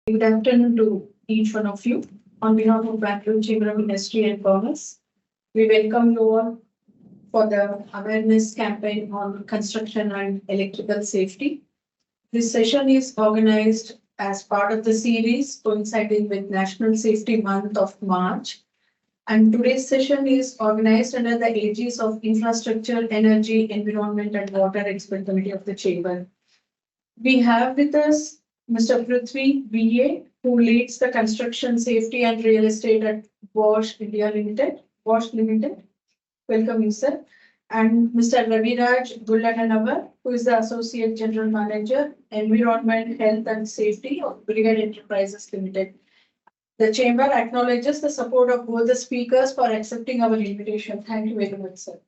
Good afternoon to each one of you. On behalf of Bangalore Chamber of Industry and Commerce, we welcome you all for the awareness campaign on construction and electrical safety. This session is organized as part of the series coinciding with National Safety Month of March. And today's session is organized under the aegis of Infrastructure, Energy, Environment and Water Expert Committee of the Chamber. We have with us Mr. Pruthvi, BA, who leads the construction safety and real estate at Bosch India Limited. Bosch Limited. Welcome you, sir. And Mr. Raviraj Gulannanavar, who is the Associate General Manager, Environment, Health and Safety of Brigade Enterprises Limited. The Chamber acknowledges the support of both the speakers for accepting our invitation. Thank you very much, sir.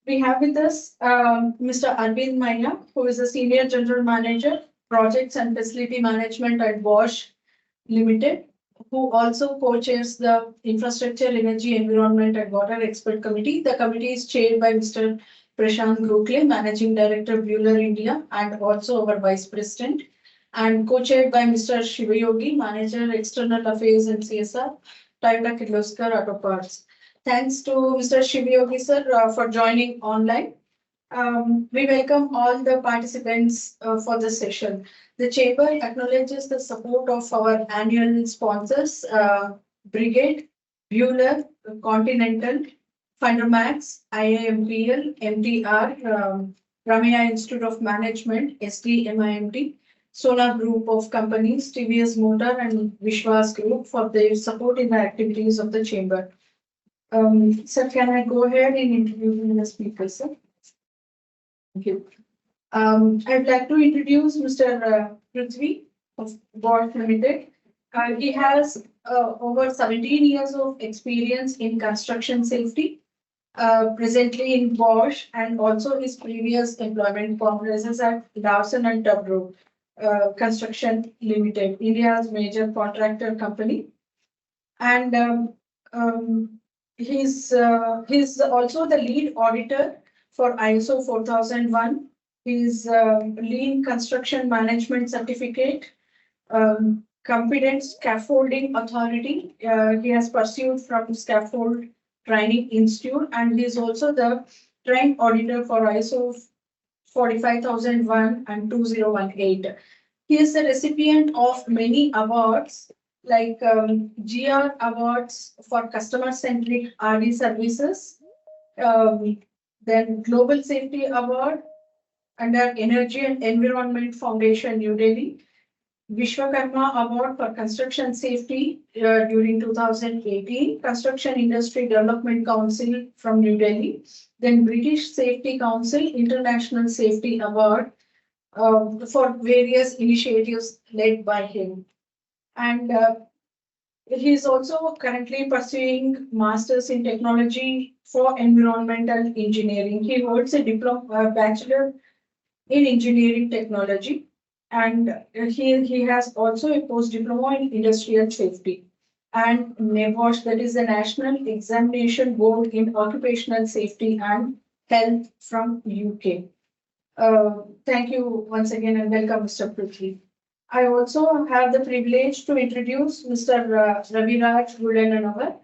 We have with us Mr. Aravind Maiya, who is the Senior General Manager, Projects and Facility Management at Bosch Limited, who also co-chairs the Infrastructure, Energy, Environment and Water Expert Committee. The committee is chaired by Mr. Prashant, Gokhale, Managing Director, Buhler, India, and also our Vice President, and co-chaired by Mr. Shivayogi, Manager, External Affairs and CSR, Toyota Kirloskar Auto Parts. Thanks to Mr. Shivayogi, sir, for joining online. We welcome all the participants for the session. The Chamber acknowledges the support of our annual sponsors, Brigade, Buhler, Continental, Fundermax, IIMPL, MTR, Maiya Institute of Management, SDMIMT, Solar Group of Companies, TVS Motor and Vishwas Group for their support in the activities of the Chamber. Sir, can I go ahead and introduce the speaker, sir? Thank you. I'd like to introduce Mr. Pruthvi of Bosch Limited. He has over 17 years of experience in construction safety, presently in Bosch, and also his previous employment comprises at Larsen and Toubro Construction Limited, India's major contractor company. And he's also the lead auditor for ISO 4001. His lean construction management certificate, competent scaffolding authority. He has pursued from Scaffold Training Institute, and he is also the trained auditor for ISO 45001 and 2018. He is the recipient of many awards like GR Awards for customer-centric RD services, then Global Safety Award under Energy and Environment Foundation, New Delhi, Vishwakarma Award for Construction Safety during 2018, Construction Industry Development Council from New Delhi, then British Safety Council International Safety Award for various initiatives led by him. And he is also currently pursuing Masters in Technology for Environmental Engineering. He holds a diploma, Bachelor in Engineering Technology, and he has also a post-diploma in Industrial Safety. And NEBOSH, that is the National Examination Board in Occupational Safety and Health from UK. Thank you once again and welcome, Mr. Pruthvi. I also have the privilege to introduce Mr. Raviraj Gulannanavar.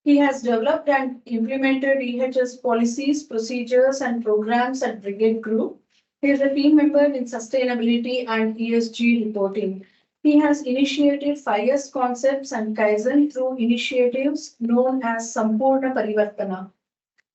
He has developed and implemented EHS policies, procedures, and programs at Brigade Group. He is a team member in sustainability and ESG reporting. He has initiated 5S concepts and Kaizen through initiatives known as Sampurna Parivartana.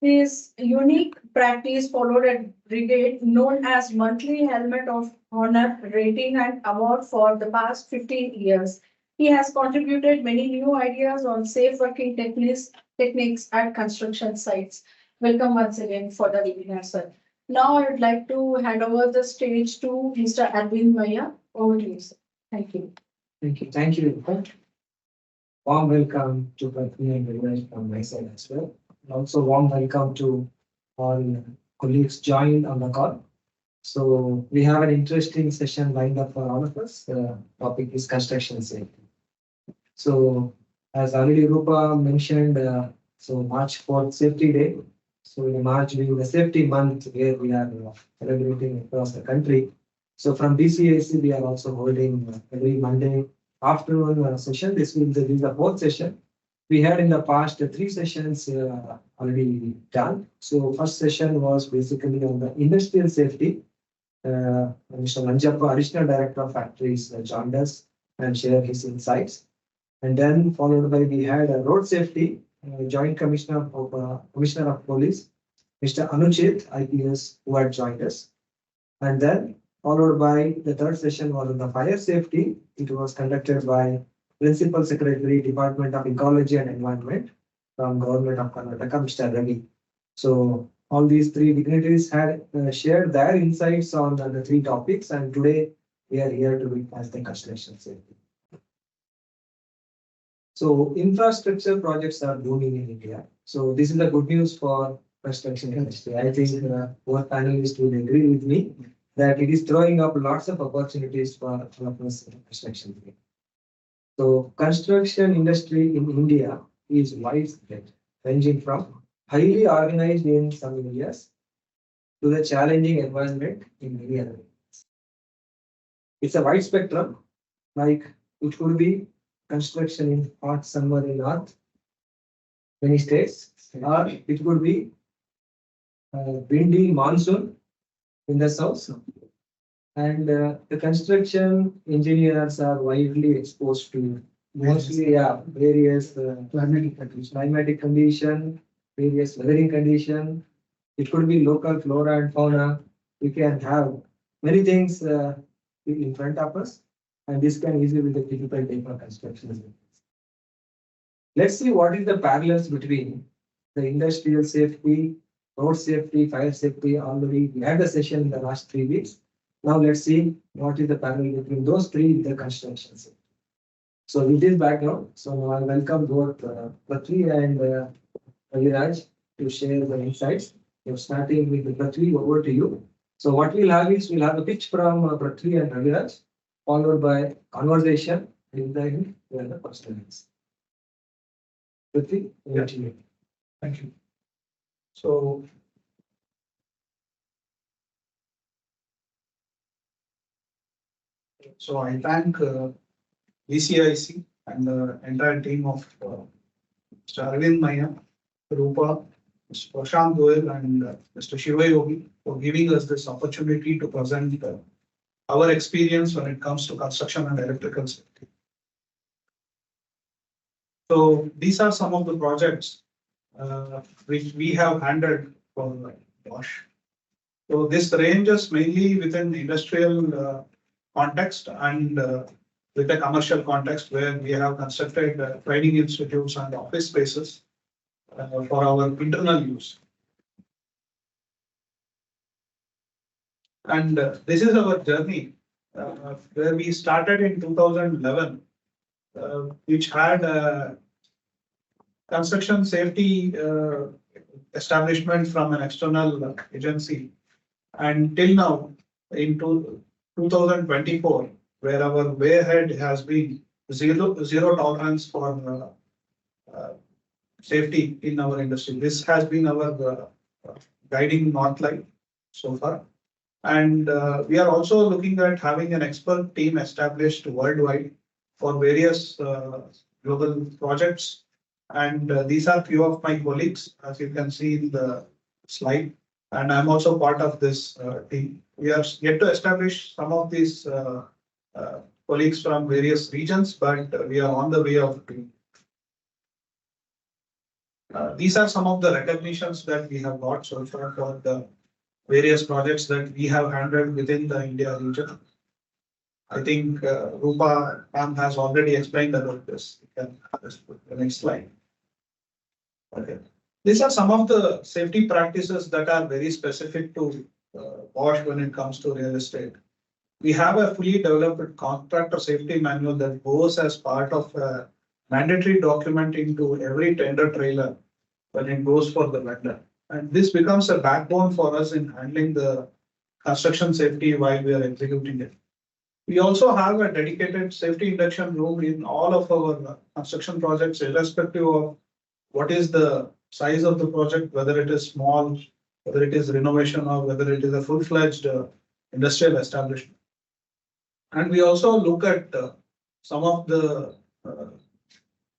His unique practice followed at Brigade, known as Monthly Helmet of Honor rating and award for the past 15 years. He has contributed many new ideas on safe working techniques at construction sites. Welcome once again for the webinar, sir. Now I would like to hand over the stage to Mr. Aravind Maiya. Over to you, sir. Thank you. Thank you. Thank you. Warm welcome to Pruthvi and Raviraj from my side as well. And also warm welcome to all colleagues joined on the call. So we have an interesting session lined up for all of us. The topic is construction safety. So as already Rupa mentioned, so March 4th Safety Day. So in March being the safety month where we are celebrating across the country. So from BCIC we are also holding every Monday afternoon session. This will be the fourth session. We had in the past 3 sessions already done. So first session was basically on the industrial safety. Mr. Manjappa, Additional Director of Factories, joined us and shared his insights. And then followed by we had a road safety, Joint Commissioner of Police, Mr. Anuchit, IPS, who had joined us. And then followed by the third session was on the fire safety. It was conducted by Principal Secretary, Department of Ecology and Environment from Government of Karnataka, Mr. Ravi. So all these three dignitaries had shared their insights on the three topics, and today we are here to witness the construction safety. So infrastructure projects are booming in India. So this is the good news for construction industry. I think both panelists will agree with me that it is throwing up lots of opportunities for construction. So construction industry in India is widespread, ranging from highly organized in some areas to the challenging environment in many other areas. It's a wide spectrum, like it could be construction in hot summer in north, many states, or it could be windy monsoon in the south. And the construction engineers are widely exposed to mostly various climatic condition, various weathering condition. It could be local flora and fauna. We can have many things in front of us, and this can easily be the difficult thing for construction. Let's see what is the parallels between the industrial safety, road safety, fire safety. Already we had a session in the last 3 weeks. Now let's see what is the parallel between those three with the construction safety. So with this background, so now I welcome both Pruthvi and Raviraj to share the insights. We're starting with Pruthvi, over to you. So what we'll have is we'll have a pitch from Pruthvi and Raviraj, followed by conversation with the questions. Pruthvi, over to you. Thank you. So I thank BCIC and the entire team of Mr. Aravind, Maiya, Rupa, Mr. Prashant, and Mr. Shivayogi for giving us this opportunity to present our experience when it comes to construction and electrical safety. So these are some of the projects which we have handled for Bosch. So this ranges mainly within industrial context and with a commercial context where we have constructed training institutes and office spaces for our internal use. And this is our journey where we started in 2011, which had construction safety establishment from an external agency, and till now in 2024, where our way ahead has been zero tolerance for safety in our industry. This has been our guiding north line so far. And we are also looking at having an expert team established worldwide for various global projects. And these are few of my colleagues, as you can see in the slide. And I'm also part of this team. We are yet to establish some of these colleagues from various regions, but we are on the way of doing. These are some of the recognitions that we have got so far for the various projects that we have handled within the India region. I think Rupa has already explained about this. You can just put the next slide. Okay. These are some of the safety practices that are very specific to Bosch when it comes to real estate. We have a fully developed contractor safety manual that goes as part of a mandatory document into every tender trailer when it goes for the vendor. And this becomes a backbone for us in handling the construction safety while we are executing it. We also have a dedicated safety induction room in all of our construction projects, irrespective of what is the size of the project, whether it is small, whether it is renovation, or whether it is a full-fledged industrial establishment. And we also look at some of the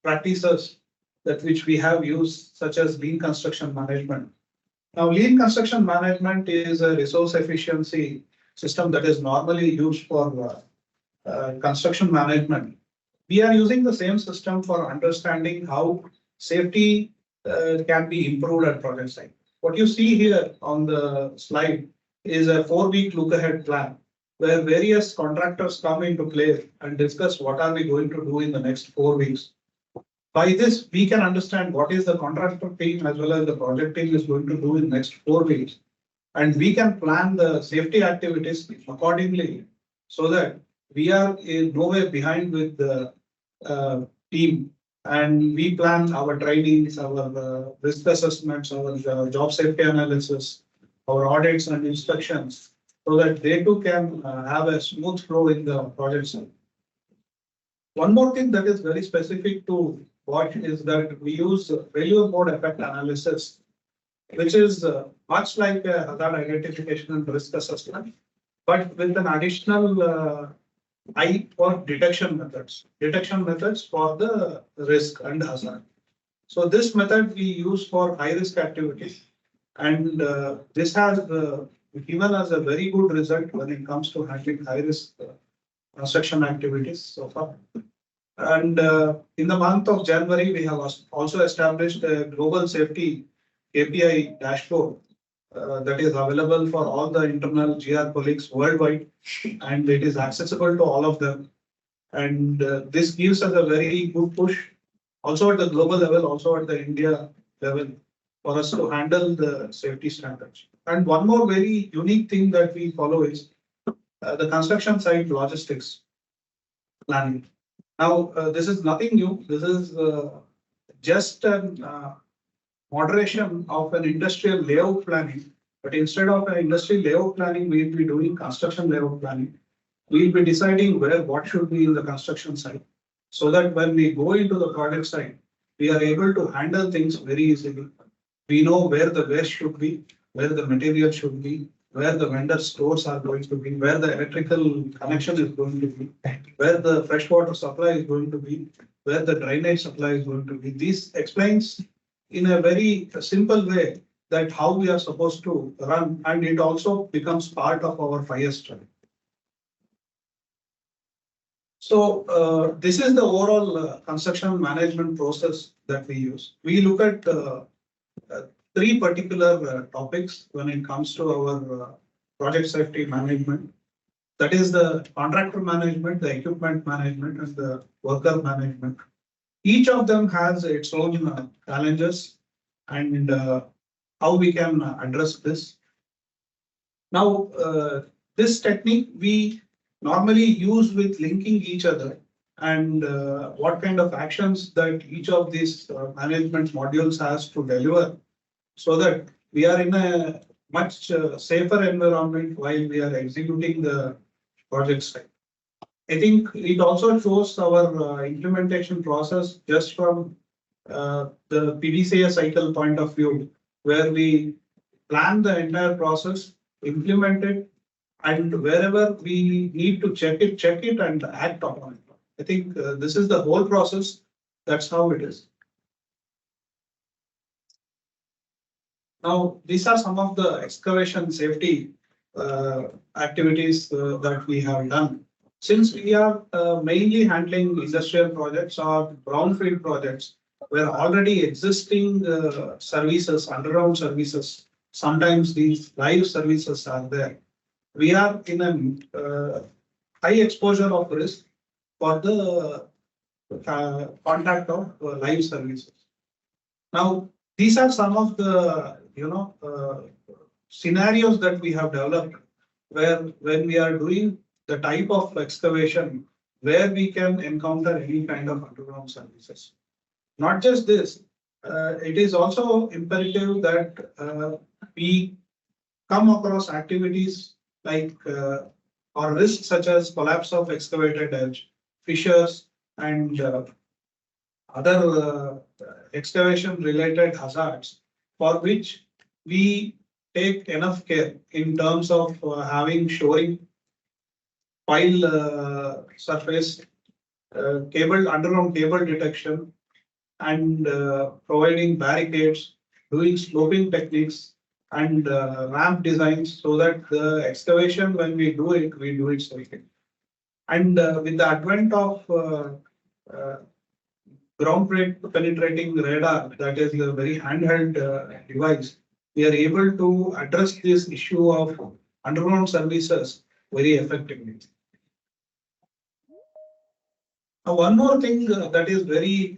practices that which we have used, such as lean construction management. Now, lean construction management is a resource efficiency system that is normally used for construction management. We are using the same system for understanding how safety can be improved at project site. What you see here on the slide is a 4-week look ahead plan where various contractors come into play and discuss what are we going to do in the next 4 weeks. By this, we can understand what is the contractor team as well as the project team is going to do in the next 4 weeks. And we can plan the safety activities accordingly so that we are in no way behind with the team. And we plan our trainings, our risk assessments, our job safety analysis, our audits and inspections, so that they too can have a smooth flow in the project site. One more thing that is very specific to Bosch is that we use failure mode effect analysis, which is much like a hazard identification and risk assessment, but with an additional eye for detection methods for the risk and hazard. So this method we use for high risk activities, and this has given us a very good result when it comes to handling high risk construction activities so far. And in the month of January, we have also established a global safety KPI dashboard that is available for all the internal GR colleagues worldwide, and it is accessible to all of them. And this gives us a very good push also at the global level, also at the India level, for us to handle the safety standards. And one more very unique thing that we follow is the construction site logistics planning. Now, this is nothing new. This is just a moderation of an industrial layout planning. But instead of an industrial layout planning, we'll be doing construction layout planning. We'll be deciding what should be in the construction site, so that when we go into the project site, we are able to handle things very easily. We know where the waste should be, where the material should be, where the vendor stores are going to be, where the electrical connection is going to be, where the freshwater supply is going to be, where the drainage supply is going to be. This explains in a very simple way that how we are supposed to run, and it also becomes part of our fire study. So this is the overall construction management process that we use. We look at 3 particular topics when it comes to our project safety management. That is the contractor management, the equipment management, and the worker management. Each of them has its own challenges and how we can address this. Now, this technique we normally use with linking each other and what kind of actions that each of these management modules has to deliver, so that we are in a much safer environment while we are executing the project site. I think it also shows our implementation process just from the PDCA cycle point of view, where we plan the entire process, implement it, and wherever we need to check it and act upon it. I think this is the whole process. That's how it is. Now, these are some of the excavation safety activities that we have done. Since we are mainly handling industrial projects or brownfield projects, where already existing services, underground services, sometimes these live services are there. We are in a high exposure of risk for the contact of live services. Now, these are some of the scenarios that we have developed, where when we are doing the type of excavation where we can encounter any kind of underground services. Not just this, it is also imperative that we come across activities like or risks such as collapse of excavated edge, fissures, and other excavation related hazards, for which we take enough care in terms of having shoring, pile surface, underground cable detection, and providing barricades, doing sloping techniques and ramp designs so that the excavation, when we do it safely. And with the advent of uh, ground penetrating radar, that is a very handheld device, we are able to address this issue of underground services very effectively. Now, one more thing that is very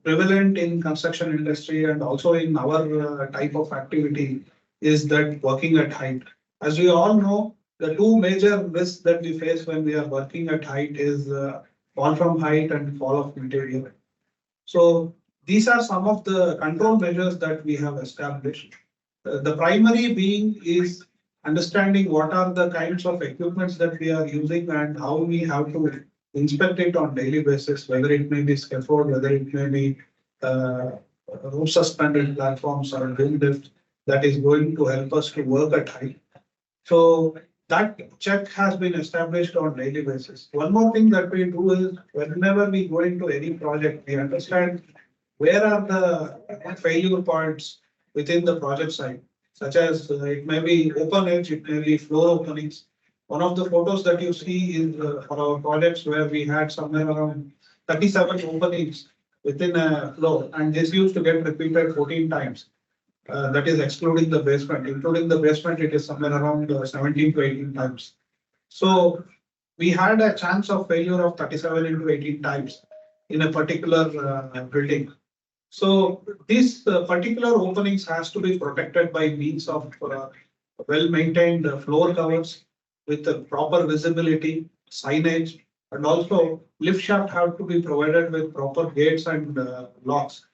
prevalent in construction industry and also in our type of activity is that working at height. As we all know, the two major risks that we face when we are working at height is fall from height and fall of material. So these are some of the control measures that we have established. The primary being is understanding what are the kinds of equipments that we are using and how we have to inspect it on daily basis, whether it may be scaffold, whether it may be roof suspended platforms or wind lift that is going to help us to work at height. So that check has been established on daily basis. One more thing that we do is whenever we go into any project, we understand where are the failure points within the project site, such as it may be open edge, it may be floor openings. One of the photos that you see is for our projects where we had somewhere around 37 openings within a floor, and this used to get repeated 14 times. That is excluding the basement. Including the basement, it is somewhere around 17 to 18 times. So we had a chance of failure of 37 into 18 times in a particular building. So these particular openings has to be protected by means of well-maintained floor covers with the proper visibility, signage, and also lift shaft have to be provided with proper gates and locks.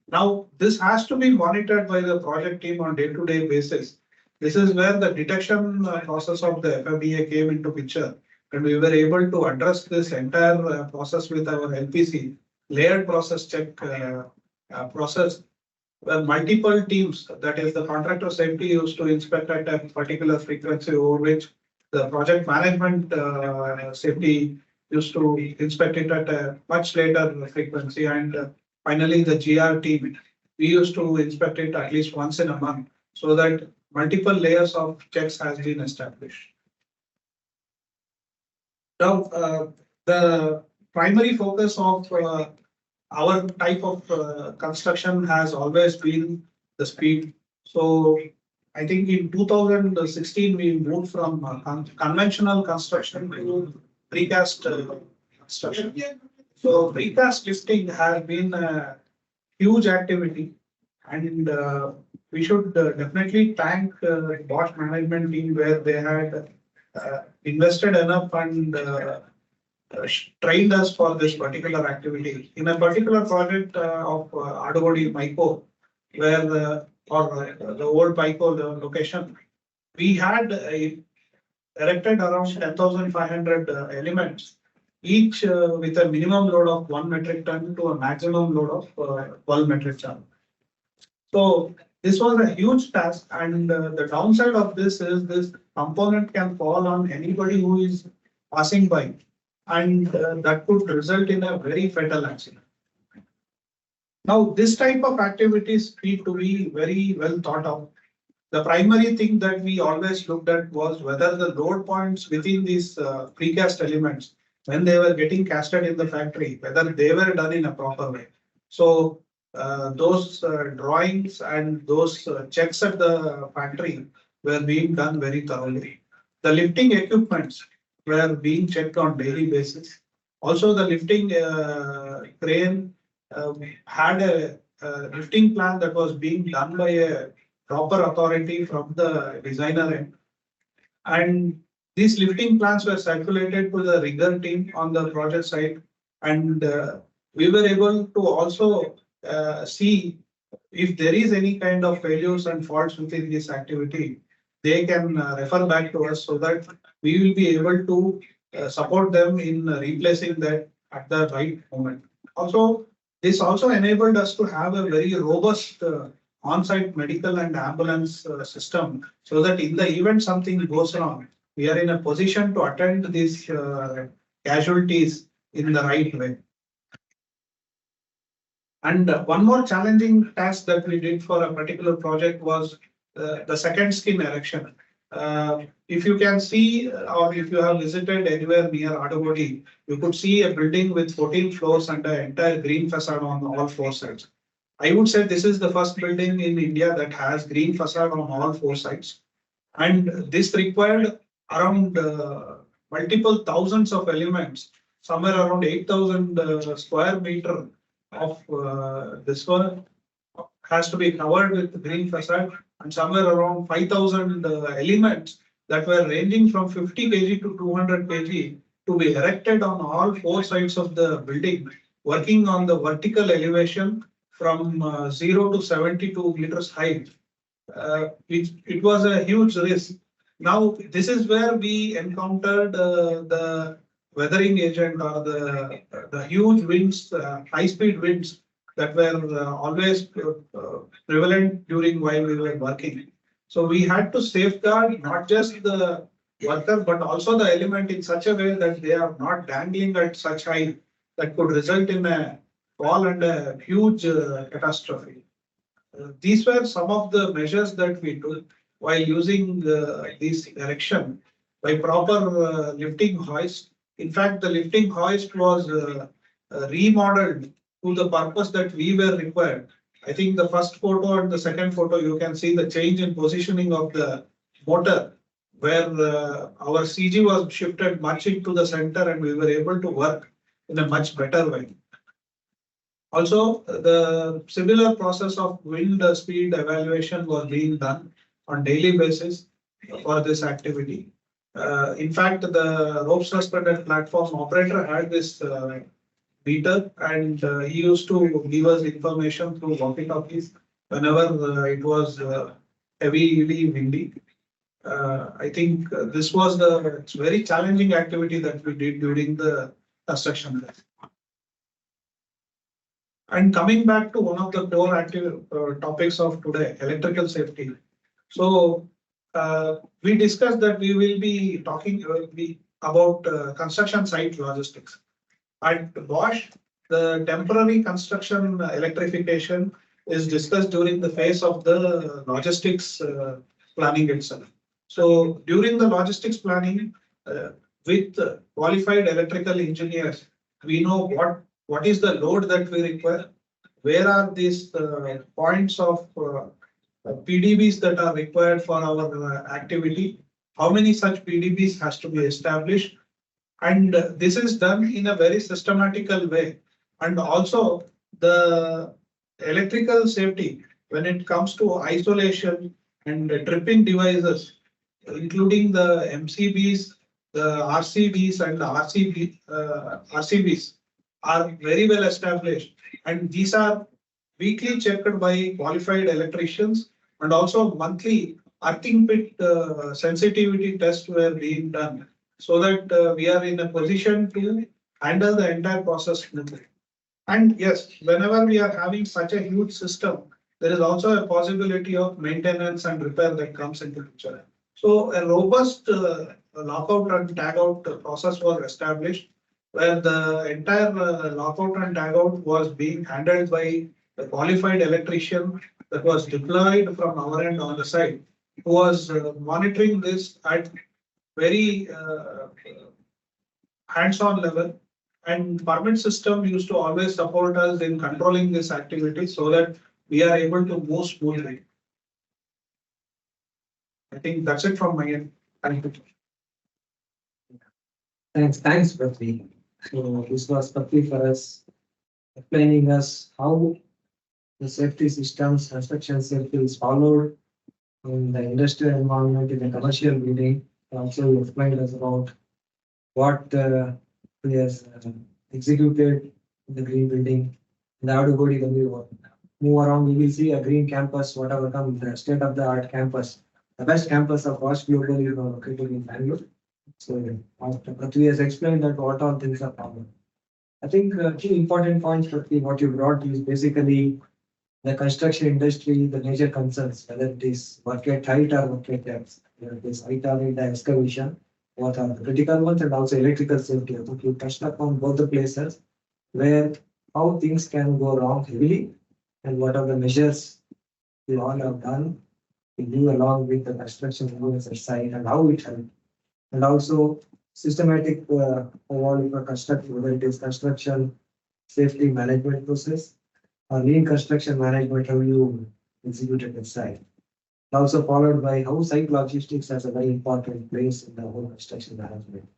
Now, this has to be monitored by the project team on day-to-day basis. This is where the detection process of the FMEA came into picture, and we were able to address this entire process with our LPC, layered process check process, where multiple teams, that is the contractor safety, used to inspect at a particular frequency over which the project management safety used to inspect it at a much later frequency, and finally the GR team, we used to inspect it at least once in a month so that multiple layers of checks has been established. Now, the primary focus of our type of construction has always been the speed. So I think in 2016, we moved from conventional construction to precast construction. So precast lifting has been a huge activity, and we should definitely thank Bosch management team where they had invested enough and trained us for this particular activity. In a particular project of Adogodi Maiko, where the old Maiko location, we had erected around 10,500 elements, each with a minimum load of 1 metric ton to a maximum load of 12 metric ton. So this was a huge task, and the downside of this is this component can fall on anybody who is passing by, and that could result in a very fatal accident. Now, this type of activities need to be very well thought of. The primary thing that we always looked at was whether the load points within these precast elements, when they were getting casted in the factory, whether they were done in a proper way. So those drawings and those checks at the factory were being done very thoroughly. The lifting equipments were being checked on daily basis. Also, the lifting crane had a lifting plan that was being done by a proper authority from the designer end. And these lifting plans were circulated to the rigger team on the project site, and we were able to also see if there is any kind of failures and faults within this activity. They can refer back to us so that we will be able to support them in replacing that at the right moment. Also, this also enabled us to have a very robust on-site medical and ambulance system, so that in the event something goes wrong, we are in a position to attend these casualties in the right way. And one more challenging task that we did for a particular project was the second skin erection. If you can see, or if you have visited anywhere near Adagodi, you could see a building with 14 floors and an entire green facade on all four sides. I would say this is the first building in India that has green facade on all four sides. And this required around multiple thousands of elements, somewhere around 8,000 square meter of this one has to be covered with green facade, and somewhere around 5,000 elements that were ranging from 50 kg to 200 kg to be erected on all four sides of the building, working on the vertical elevation from 0 to 72 meters height. It was a huge risk. Now, this is where we encountered the weathering agent or the huge winds, high speed winds that were always prevalent during while we were working. So we had to safeguard not just the worker, but also the element in such a way that they are not dangling at such height that could result in a fall and a huge catastrophe. These were some of the measures that we took while using this erection by proper lifting hoist. In fact, the lifting hoist was remodeled to the purpose that we were required. I think the first photo and the second photo, you can see the change in positioning of the motor, where our CG was shifted much into the center and we were able to work in a much better way. Also, the similar process of wind speed evaluation was being done on daily basis for this activity. In fact, the rope suspended platform operator had this meter, and he used to give us information through walkie-talkies whenever it was heavily windy. I think this was the very challenging activity that we did during the construction. And coming back to one of the core active topics of today, electrical safety. So we discussed that we will be talking about construction site logistics. At Bosch, the temporary construction electrification is discussed during the phase of the logistics planning itself. So during the logistics planning, with qualified electrical engineers, we know what is the load that we require, where are these points of PDBs that are required for our activity, how many such PDBs has to be established, and this is done in a very systematical way. And also the electrical safety when it comes to isolation and tripping devices, including the MCBs, the RCBs and the RCBs are very well established, and these are weekly checked by qualified electricians, and also monthly earthing pit sensitivity tests were being done, so that we are in a position to handle the entire process smoothly. And yes, whenever we are having such a huge system, there is also a possibility of maintenance and repair that comes into picture. So a robust lockout and tagout process was established, where the entire lockout and tagout was being handled by a qualified electrician that was deployed from our end on the site, who was monitoring this at very hands-on level. And permit system used to always support us in controlling this activity so that we are able to move smoothly. I think that's it from my end. Thank you. Thanks, Prithvi. So this was Prithvi for us, explaining us how the safety systems, construction safety is followed in the industrial environment, in the commercial building. Also, you explained us about what he has executed in the green building. In the Adagodi, when we move around, we will see a green campus, whatever comes, the state-of-the-art campus. The best campus of Bosch globally is located in Bangalore. So, Prithvi has explained that what all things are common. I think two important points, Prithvi, what you brought is basically the construction industry, the major concerns, whether it is work at height or work at depth, whether it is height or in the excavation. what are the critical ones, and also electrical safety. I think you touched upon both the places where how things can go wrong heavily and what are the measures we all have done to do along with the construction rules at site and how it helped. And also systematic overall for construction, whether it is construction safety management process or lean construction management, how you executed at site. Also followed by how site logistics has a very important place in the whole construction management.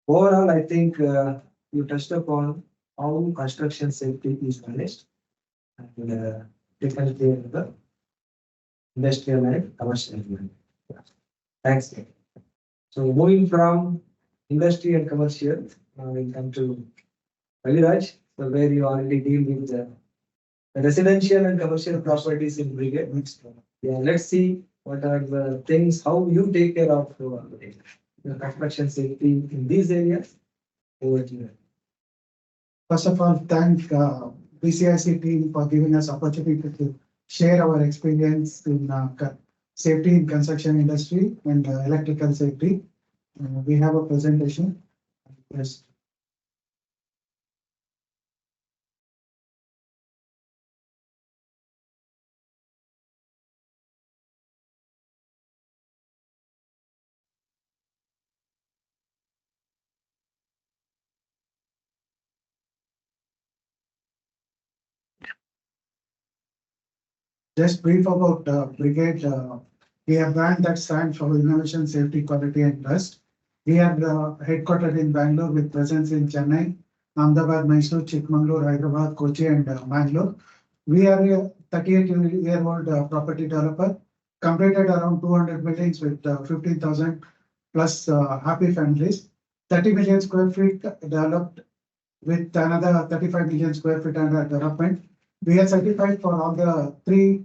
Overall, I think you touched upon how construction safety is managed and taken care of the industrial and commercial environment. Thanks. So moving from industry and commercial, we'll come to Raviraj, so where you already deal with the residential and commercial properties in Brigade. Yeah, let's see what are the things, how you take care of the construction safety in these areas. Over to you. First of all, thank BCIC team for giving us opportunity to share our experience in safety in construction industry and electrical safety. We have a presentation. Yes. Just brief about Brigade. We are a brand that stands for innovation, safety, quality, and trust. We are headquartered in Bangalore with presence in Chennai, Ahmedabad, Mysore, Chikmagalur, Hyderabad, Kochi, and Bangalore. We are a 38-year-old property developer, completed around 200 buildings with 15,000 plus happy families, 30 million square feet developed with another 35 million square feet under development. We are certified for all the three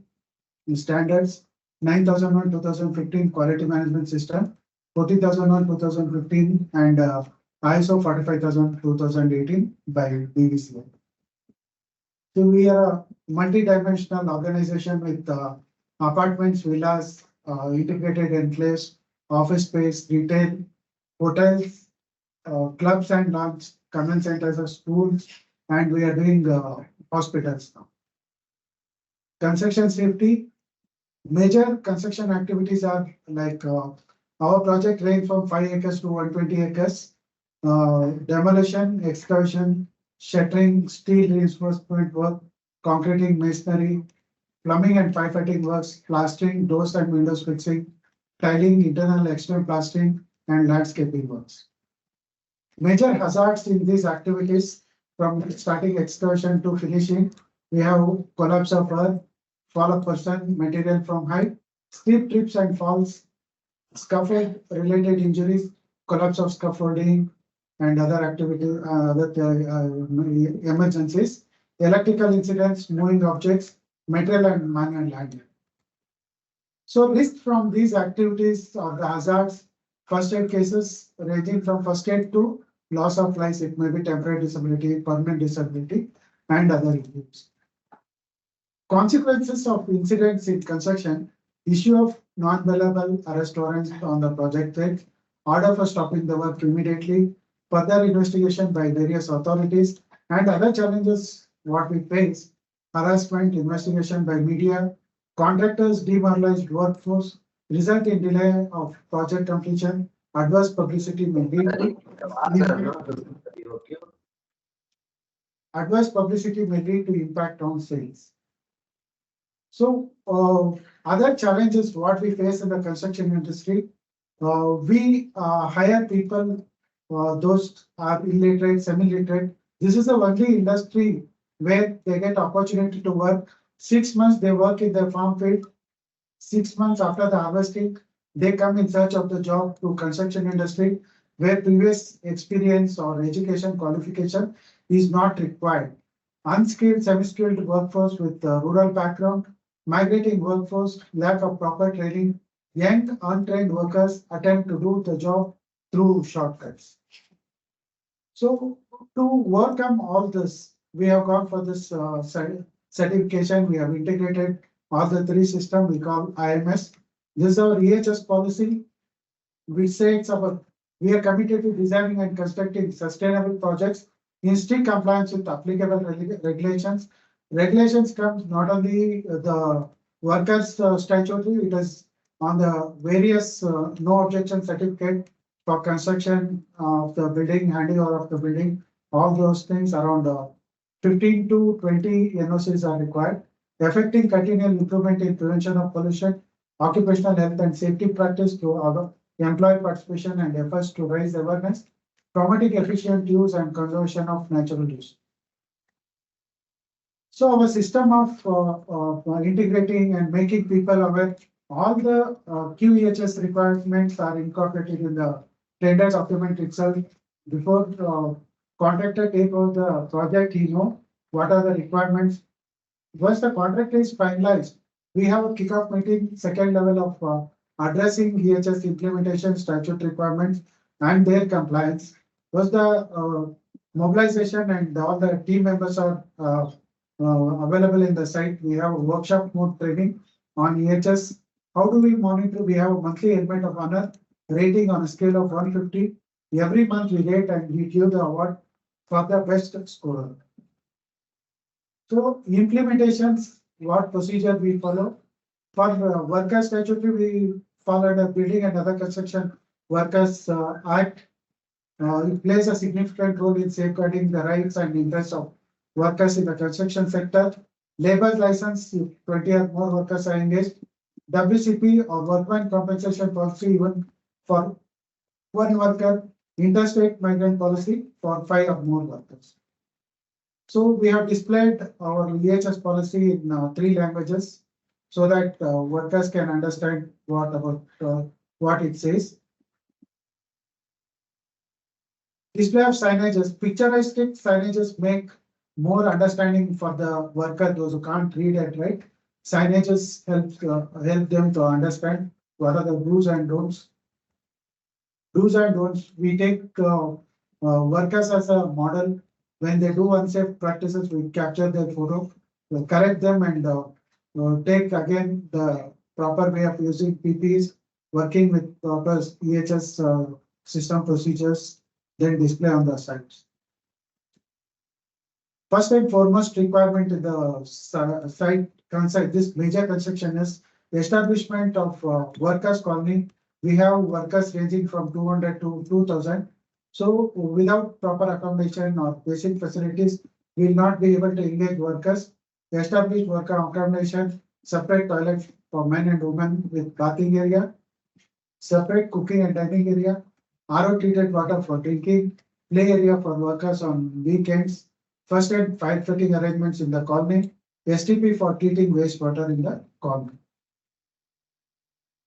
standards: 9001 2015 quality management system, 14001 2015, and ISO 45000 2018 by BCIC. So we are a multi-dimensional organization with apartments, villas, integrated enclaves, office space, retail, hotels, clubs and lodges, common centers, schools, and we are doing hospitals now. Construction safety. Major construction activities are like our project range from 5 acres to 120 acres. Demolition, excavation, shuttering, steel reinforcement work, concreting, masonry, plumbing and firefighting works, plastering, doors and windows fixing, tiling, internal external plastering, and landscaping works. Major hazards in these activities, from starting excavation to finishing, we have collapse of earth, fall of person, material from height, steep trips and falls, scaffold related injuries, collapse of scaffolding, and other activities, emergencies, electrical incidents, moving objects, material and manual handling. So list from these activities or the hazards, first aid cases ranging from first aid to loss of life. It may be temporary disability, permanent disability, and other injuries. Consequences of incidents in construction: issue of non-billable arrest warrants on the project site, order for stopping the work immediately, further investigation by various authorities, and other challenges what we face: harassment, investigation by media, contractors, demoralized workforce, result in delay of project completion, adverse publicity may lead to impact on sales. So other challenges what we face in the construction industry, we hire people, those are illiterate, semi-literate. This is the only industry where they get opportunity to work. 6 months they work in the farm field. 6 months after the harvesting, they come in search of the job to construction industry, where previous experience or education qualification is not required. Unskilled, semi-skilled workforce with rural background, migrating workforce, lack of proper training, young untrained workers attempt to do the job through shortcuts. So to overcome all this, we have gone for this certification. We have integrated all the three systems we call IMS. This is our EHS policy. We say it's our We are committed to designing and constructing sustainable projects in strict compliance with applicable regulations. Regulations comes not only the workers statutory, it is on the various no objection certificate for construction of the building, handing over of the building, all those things around 15 to 20 NOCs are required, affecting continual improvement in prevention of pollution, occupational health and safety practice through other employee participation and efforts to raise awareness, promoting efficient use and conservation of natural use. So our system of integrating and making people aware, all the QEHS requirements are incorporated in the tender document itself. Before contractor take over the project, he know what are the requirements. Once the contract is finalized, we have a kickoff meeting, second level of addressing EHS implementation statute requirements and their compliance. Once the mobilization and all the team members are available in the site, we have a workshop mode training on EHS. How do we monitor? We have a monthly element of honor rating on a scale of 150. Every month we rate and we give the award for the best scorer. So implementations, what procedure we follow? For workers statutory, we follow the Building and Other Construction Workers Act. It plays a significant role in safeguarding the rights and interests of workers in the construction sector. Labor license, if 20 or more workers are engaged. WCP or workman compensation policy even for one worker. Interstate migrant policy for 5 or more workers. So we have displayed our EHS policy in 3 languages so that workers can understand what it says. Display of signages, picturistic signages make more understanding for the worker, those who can't read and write. Signages help them to understand what are the do's and don'ts. Do's and don'ts, we take workers as a model. When they do unsafe practices, we capture their photo, we correct them and take again the proper way of using PPs, working with proper EHS system procedures, then display on the sites. First and foremost requirement in the site concept, this major construction is establishment of workers colony. We have workers ranging from 200 to 2000. So without proper accommodation or basic facilities, we will not be able to engage workers. Establish worker accommodation, separate toilet for men and women with bathing area, separate cooking and dining area, RO treated water for drinking, play area for workers on weekends, first aid firefighting arrangements in the colony, STP for treating wastewater in the colony.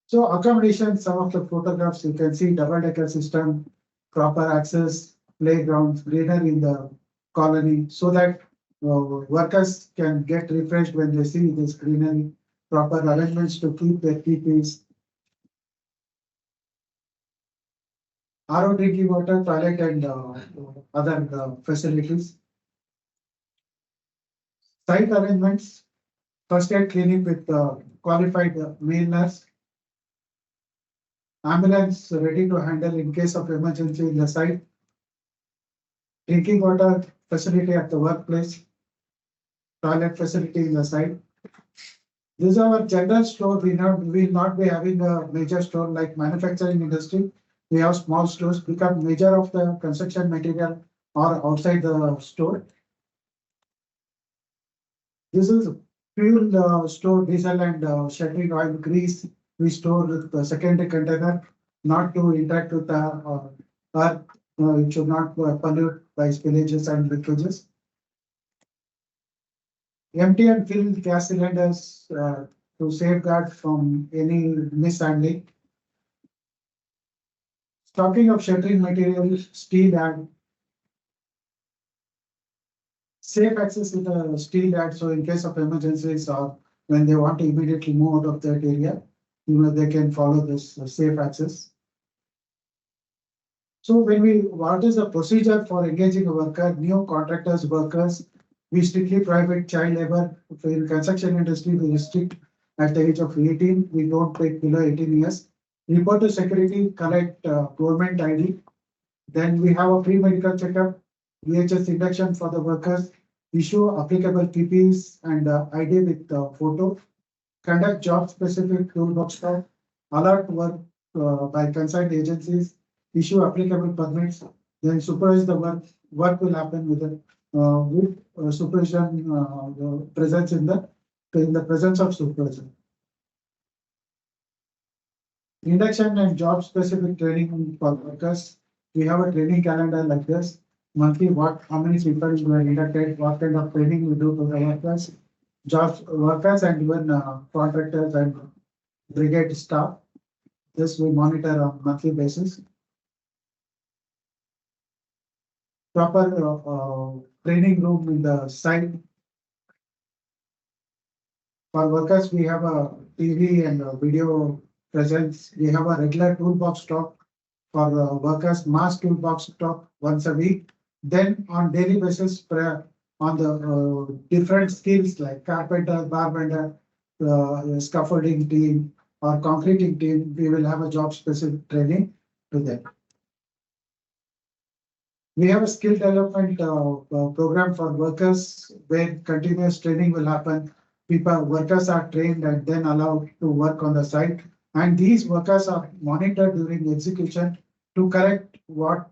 So accommodation, some of the photographs you can see double-decker system, proper access, playgrounds, greenery in the colony so that workers can get refreshed when they see this greenery, proper arrangements to keep their PPs. RO drinking water, toilet and other facilities. Site arrangements, first aid clinic with qualified male nurse. Ambulance ready to handle in case of emergency in the site. Drinking water facility at the workplace. Toilet facility in the site. This is our general store. We will not be having a major store like manufacturing industry. We have small stores become major of the construction material or outside the store. This is fuel store, diesel and shuttering oil grease. We store with the secondary container, not to interact with the earth. It should not pollute by spillages and leakages. Empty and fill gas cylinders to safeguard from any mishandling. Stocking of shuttering material, steel and safe access to the steel yard. So in case of emergencies or when they want to immediately move out of that area, they can follow this safe access. So what is the procedure for engaging a worker, new contractors, workers? We strictly prohibit child labor. In construction industry, we restrict at the age of 18. We don't take below 18 years. Report to security, collect government ID. Then we have a free medical checkup, VHS induction for the workers, issue applicable PPs and ID with photo, conduct job-specific toolbox talk, alert work by concerned agencies, issue applicable permits, then supervise the work. Work will happen with supervision presence in the presence of supervisor. Induction and job-specific training for workers. We have a training calendar like this. Monthly, how many people were inducted, what kind of training we do to the workers, jobs workers, and even contractors and brigade staff. This we monitor on monthly basis. Proper training room in the site. For workers, we have a TV and a video presence. We have a regular toolbox talk for workers, mass toolbox talk once a week. Then on daily basis, on the different skills like carpenter, barbender, scaffolding team, or concreting team, we will have a job specific training to them. We have a skill development program for workers where continuous training will happen. Workers are trained and then allowed to work on the site. And these workers are monitored during execution to correct what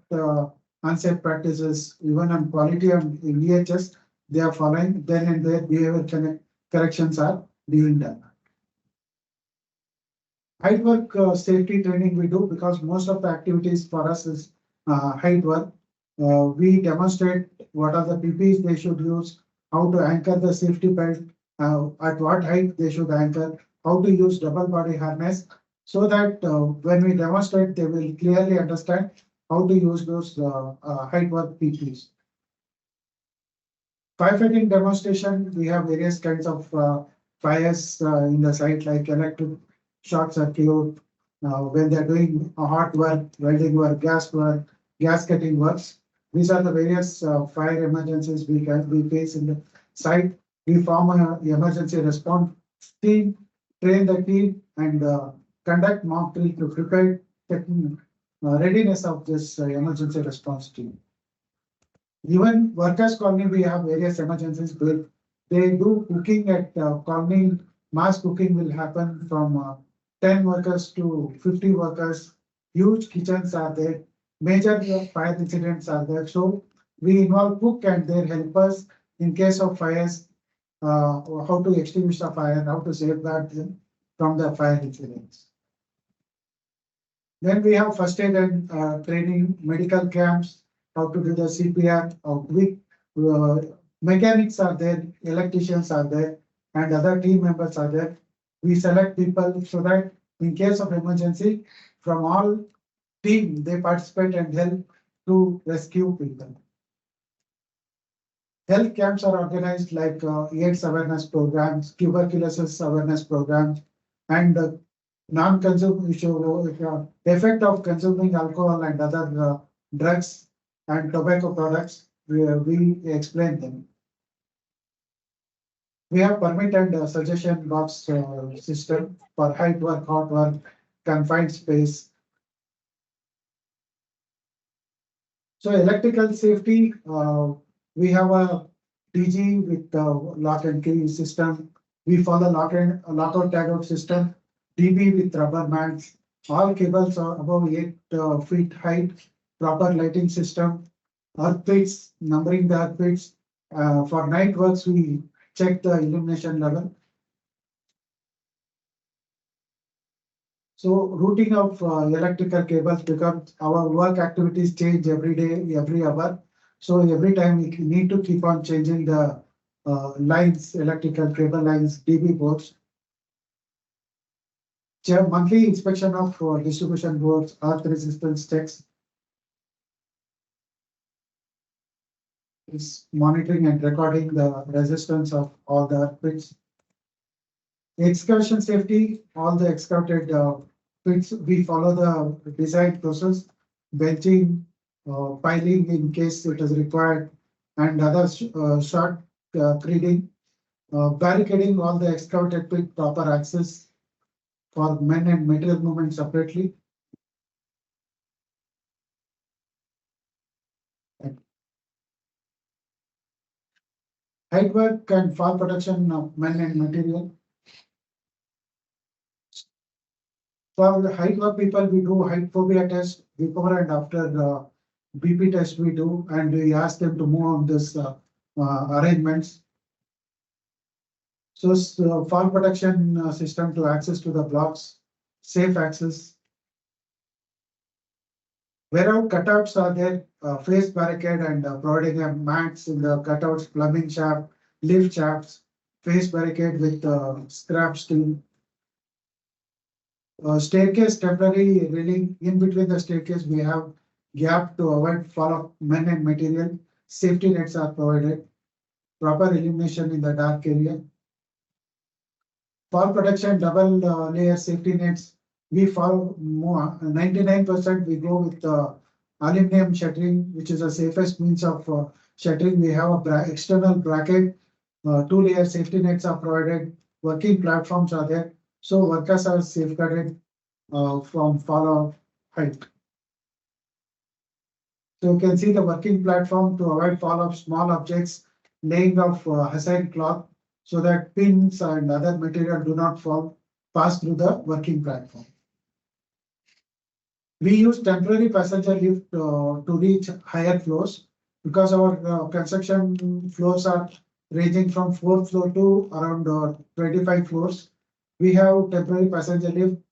unsafe practices, even on quality and in VHS, they are following. Then and their behavior corrections are being done. Height work safety training we do because most of the activities for us is height work. We demonstrate what are the PPs they should use, how to anchor the safety belt, at what height they should anchor, how to use double body harness, so that when we demonstrate, they will clearly understand how to use those height work PPs. Firefighting demonstration, we have various kinds of fires in the site like electric short circuit, when they're doing hot work, welding work, gas cutting works. These are the various fire emergencies we face in the site. We form an emergency response team, train the team, and conduct mock drill to prepare readiness of this emergency response team. Even workers' colony, we have various emergencies built. They do cooking at colony. Mass cooking will happen from 10 workers to 50 workers. Huge kitchens are there. Major fire incidents are there. So we involve cook and their helpers in case of fires, how to extinguish the fire, how to safeguard them from the fire incidents. Then we have first aid and training, medical camps, how to do the CPR, how quick mechanics are there, electricians are there, and other team members are there. We select people so that in case of emergency, from all team, they participate and help to rescue people. Health camps are organized like AIDS awareness programs, tuberculosis awareness programs, and non-consume effect of consuming alcohol and other drugs and tobacco products. We explain them. We have permit and suggestion box system for height work, hot work, confined space. So electrical safety, we have a DG with lock and key system. We follow lockout tagout system, DB with rubber mats. All cables are above 8 feet height, proper lighting system, earth pits, numbering the earth pits. For night works, we check the illumination level. So routing of electrical cables becomes our work activities change every day, every hour. So every time we need to keep on changing the lines, electrical cable lines, DB boards. Monthly inspection of distribution boards, earth resistance checks. Is monitoring and recording the resistance of all the earth pits. Excavation safety, all the excavated pits, we follow the design process, benching, piling in case it is required, and other short creeding, barricading all the excavated pit, proper access for men and material movement separately. Height work and fall protection of men and material. For the height work people, we do height phobia test before and after the BP test we do, and we ask them to move on this arrangements. So fall protection system to access to the blocks, safe access. Wherever cutouts are there, face barricade and providing a mats in the cutouts, plumbing shaft, lift shafts, face barricade with scrap steel. Staircase temporary railing in between the staircase, we have gap to avoid fall of men and material. Safety nets are provided. Proper illumination in the dark area. Fall protection, double layer safety nets. We follow more 99%. We go with aluminum shuttering, which is the safest means of shuttering. We have a external bracket. 2-layer safety nets are provided. Working platforms are there. So workers are safeguarded from fall of height. So you can see the working platform to avoid fall of small objects, laying of hessian cloth so that pins and other material do not fall, pass through the working platform. We use temporary passenger lift to reach higher floors because our construction floors are ranging from 4th floor to around 25 floors. We have temporary passenger lift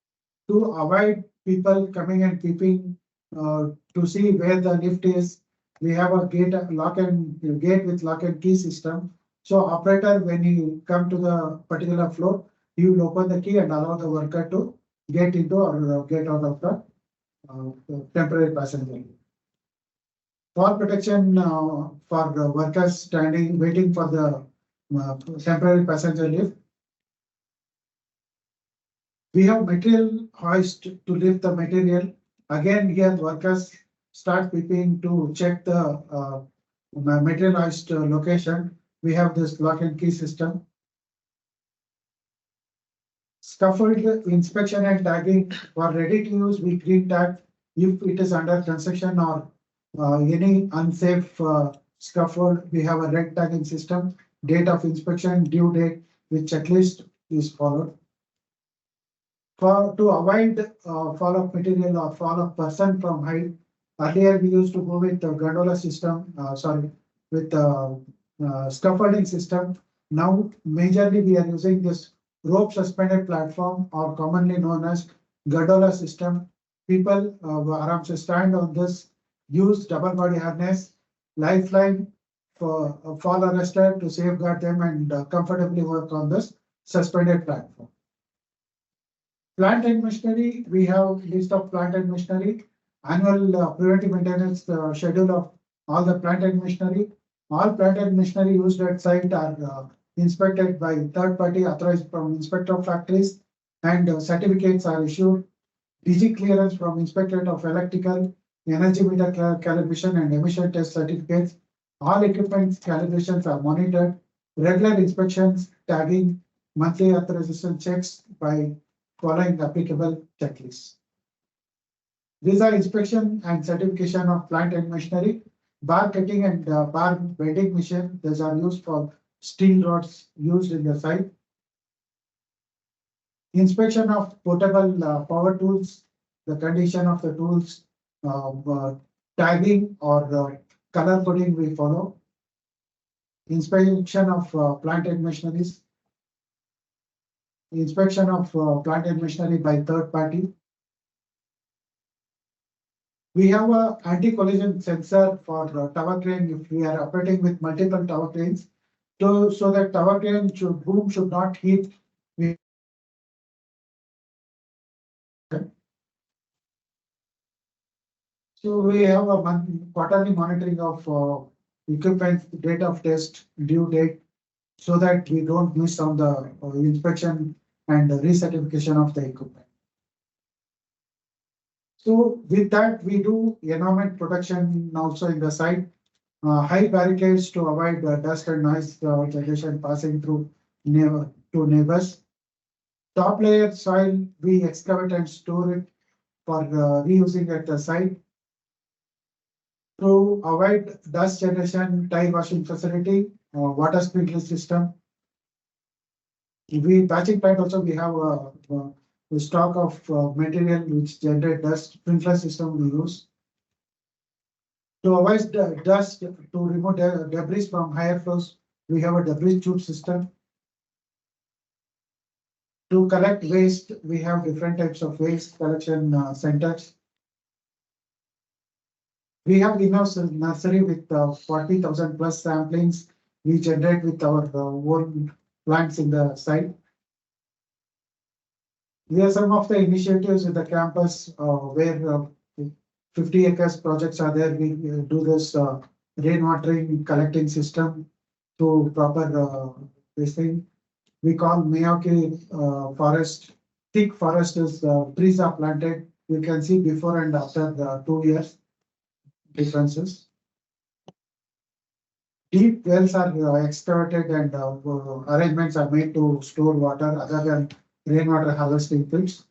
to avoid people coming and peeping to see where the lift is. We have a gate gate with lock and key system. So operator, when you come to the particular floor, he will open the key and allow the worker to get into or get out of the temporary passenger lift. Fall protection for the workers standing waiting for the temporary passenger lift. We have material hoist to lift the material. Again, here workers start peeping to check the material hoist location. We have this lock and key system. Scaffold inspection and tagging for ready to use. We green tag if it is under construction or any unsafe scaffold. We have a red tagging system. Date of inspection, due date with checklist is followed. To avoid fall of material or fall of person from height, earlier we used to go with the gondola system, with scaffolding system. Now, majorly we are using this rope suspended platform, or commonly known as gondola system. People around to stand on this, use double body harness, lifeline for fall arrestor to safeguard them and comfortably work on this suspended platform. Plant and machinery, we have list of plant and machinery, annual preventive maintenance schedule of all the plant and machinery. All plant and machinery used at site are inspected by third party authorized from inspector of factories, and certificates are issued. DG clearance from Inspectorate of Electrical, Energy Meter calibration and emission test certificates. All equipment calibrations are monitored. Regular inspections, tagging, monthly authorization checks by following applicable checklists. These are inspection and certification of plant and machinery. Bar cutting and bar bending machine, these are used for steel rods used in the site. Inspection of portable power tools, the condition of the tools, tagging or color coding we follow. Inspection of plant and machineries. Inspection of plant and machinery by third party. We have a anti-collision sensor for tower crane if we are operating with multiple tower cranes. So that tower crane boom should not hit. So we have a quarterly monitoring of equipment, date of test, due date, so that we don't miss on the inspection and the recertification of the equipment. So with that, we do environment protection also in the site. High barricades to avoid dust and noise generation passing through to neighbors. Top layer soil, we excavate and store it for reusing at the site. To avoid dust generation, tie washing facility, water sprinkler system. We batching plant also we have a stock of material which generate dust. Sprinkler system we use. To avoid the dust, to remove debris from higher floors, we have a debris tube system. To collect waste, we have different types of waste collection centers. We have in-house nursery with 40,000 plus samplings we generate with our own plants in the site. Here are some of the initiatives in the campus where 50 acres projects are there. We do this rainwatering collecting system to proper this thing. We call Maiya forest. Thick forest is trees are planted. You can see before and after the 2 years differences. Deep wells are excavated and arrangements are made to store water other than rainwater harvesting pits.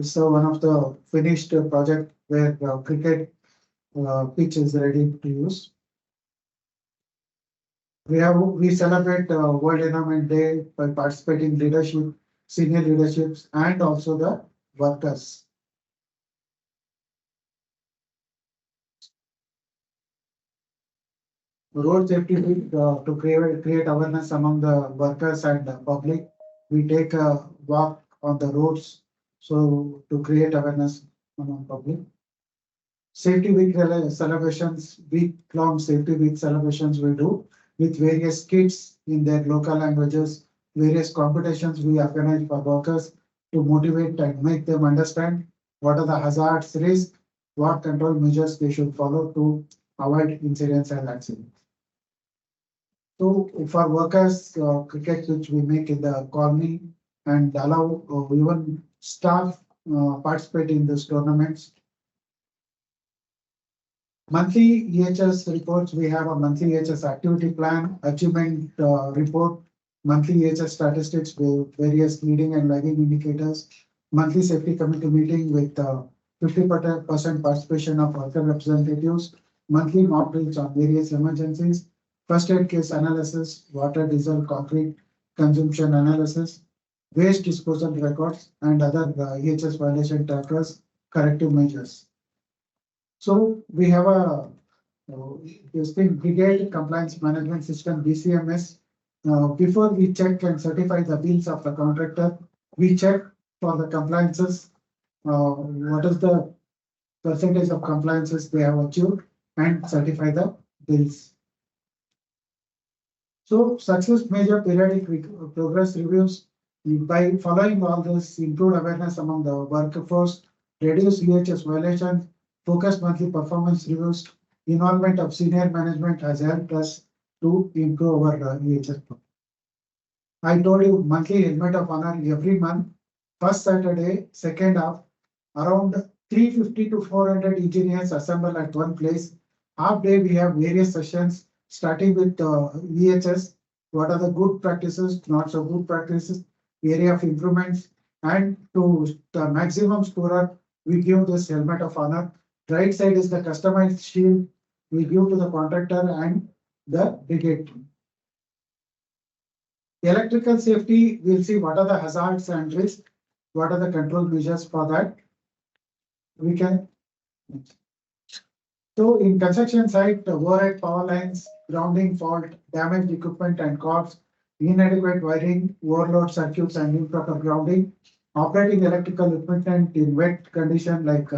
So one of the finished project where cricket pitch is ready to use. We celebrate World Environment Day by participating leadership, senior leaderships, and also the workers. Road safety week to create awareness among the workers and the public. We take a walk on the roads, so to create awareness among public. Safety week celebrations, week-long safety week celebrations we do with various kits in their local languages, various competitions we organize for workers to motivate and make them understand what are the hazards, risks, what control measures they should follow to avoid incidents and accidents. So for workers, cricket which we make in the colony and allow even staff participate in these tournaments. Monthly EHS reports, we have a monthly EHS activity plan, achievement report, monthly EHS statistics with various leading and lagging indicators, monthly safety committee meeting with 50% participation of worker representatives, monthly mock drills on various emergencies, first aid case analysis, water, diesel, concrete consumption analysis, waste disposal records, and other EHS violation trackers, corrective measures. So we have a this thing Brigade Compliance Management System BCMS. Before we check and certify the bills of the contractor, we check for the compliances. What is the percentage of compliances they have achieved and certify the bills. So success measure periodic progress reviews by following all this, improve awareness among the workforce, reduce EHS violations, focus monthly performance reviews, involvement of senior management has helped us to improve our EHS. I told you monthly helmet of honor every month, first Saturday, second half, around 350 to 400 engineers assemble at one place. Half day we have various sessions starting with EHS, what are the good practices, not so good practices, area of improvements, and to the maximum scorer, we give this helmet of honor. Right side is the customized shield we give to the contractor and the brigade team. Electrical safety, we'll see what are the hazards and risks, what are the control measures for that. We can. So in construction site, the overhead power lines, grounding fault, damaged equipment and cords, inadequate wiring, overload circuits and improper grounding, operating electrical equipment in wet condition like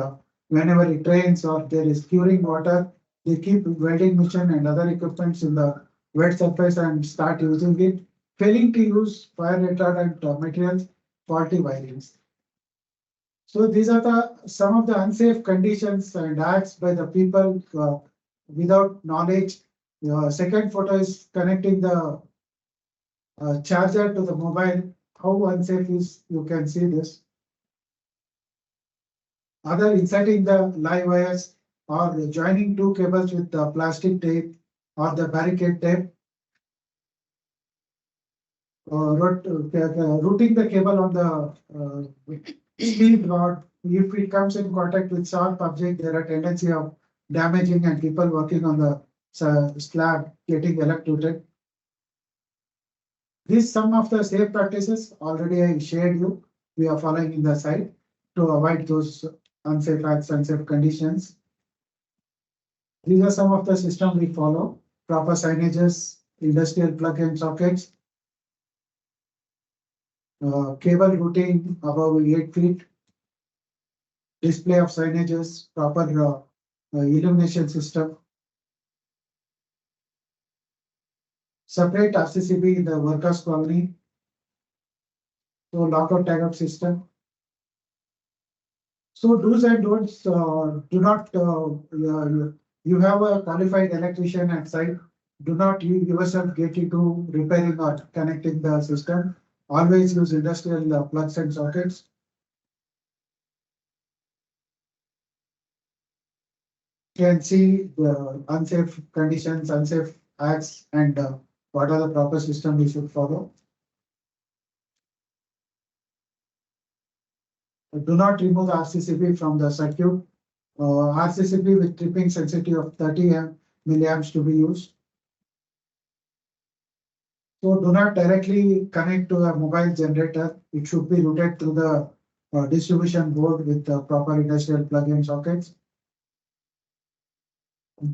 whenever it rains or there is curing water, they keep welding machine and other equipments in the wet surface and start using it. Failing to use fire retardant materials, faulty wirings. So these are the some of the unsafe conditions and acts by the people without knowledge. Second photo is connecting the charger to the mobile. How unsafe is, you can see this. Other inserting the live wires or joining two cables with the plastic tape or the barricade tape. Routing the cable on the steel rod. If it comes in contact with sharp object, there are tendency of damaging and people working on the slab getting electrocuted. These some of the safe practices already I shared you. We are following in the site to avoid those unsafe acts, unsafe conditions. These are some of the system we follow. Proper signages, industrial plug-in sockets, cable routing above 8 feet, display of signages, proper illumination system, separate RCCB in the workers' colony, so lockout tagout system. So do's and don'ts, do not, you have a qualified electrician at site. Do not you yourself get into repairing or connecting the system. Always use industrial plugs and sockets. Can see the unsafe conditions, unsafe acts, and what are the proper system we should follow. Do not remove the RCCB from the circuit. RCCB with tripping sensitivity of 30 milliamps to be used. So do not directly connect to a mobile generator. It should be routed through the distribution board with the proper industrial plug-in sockets.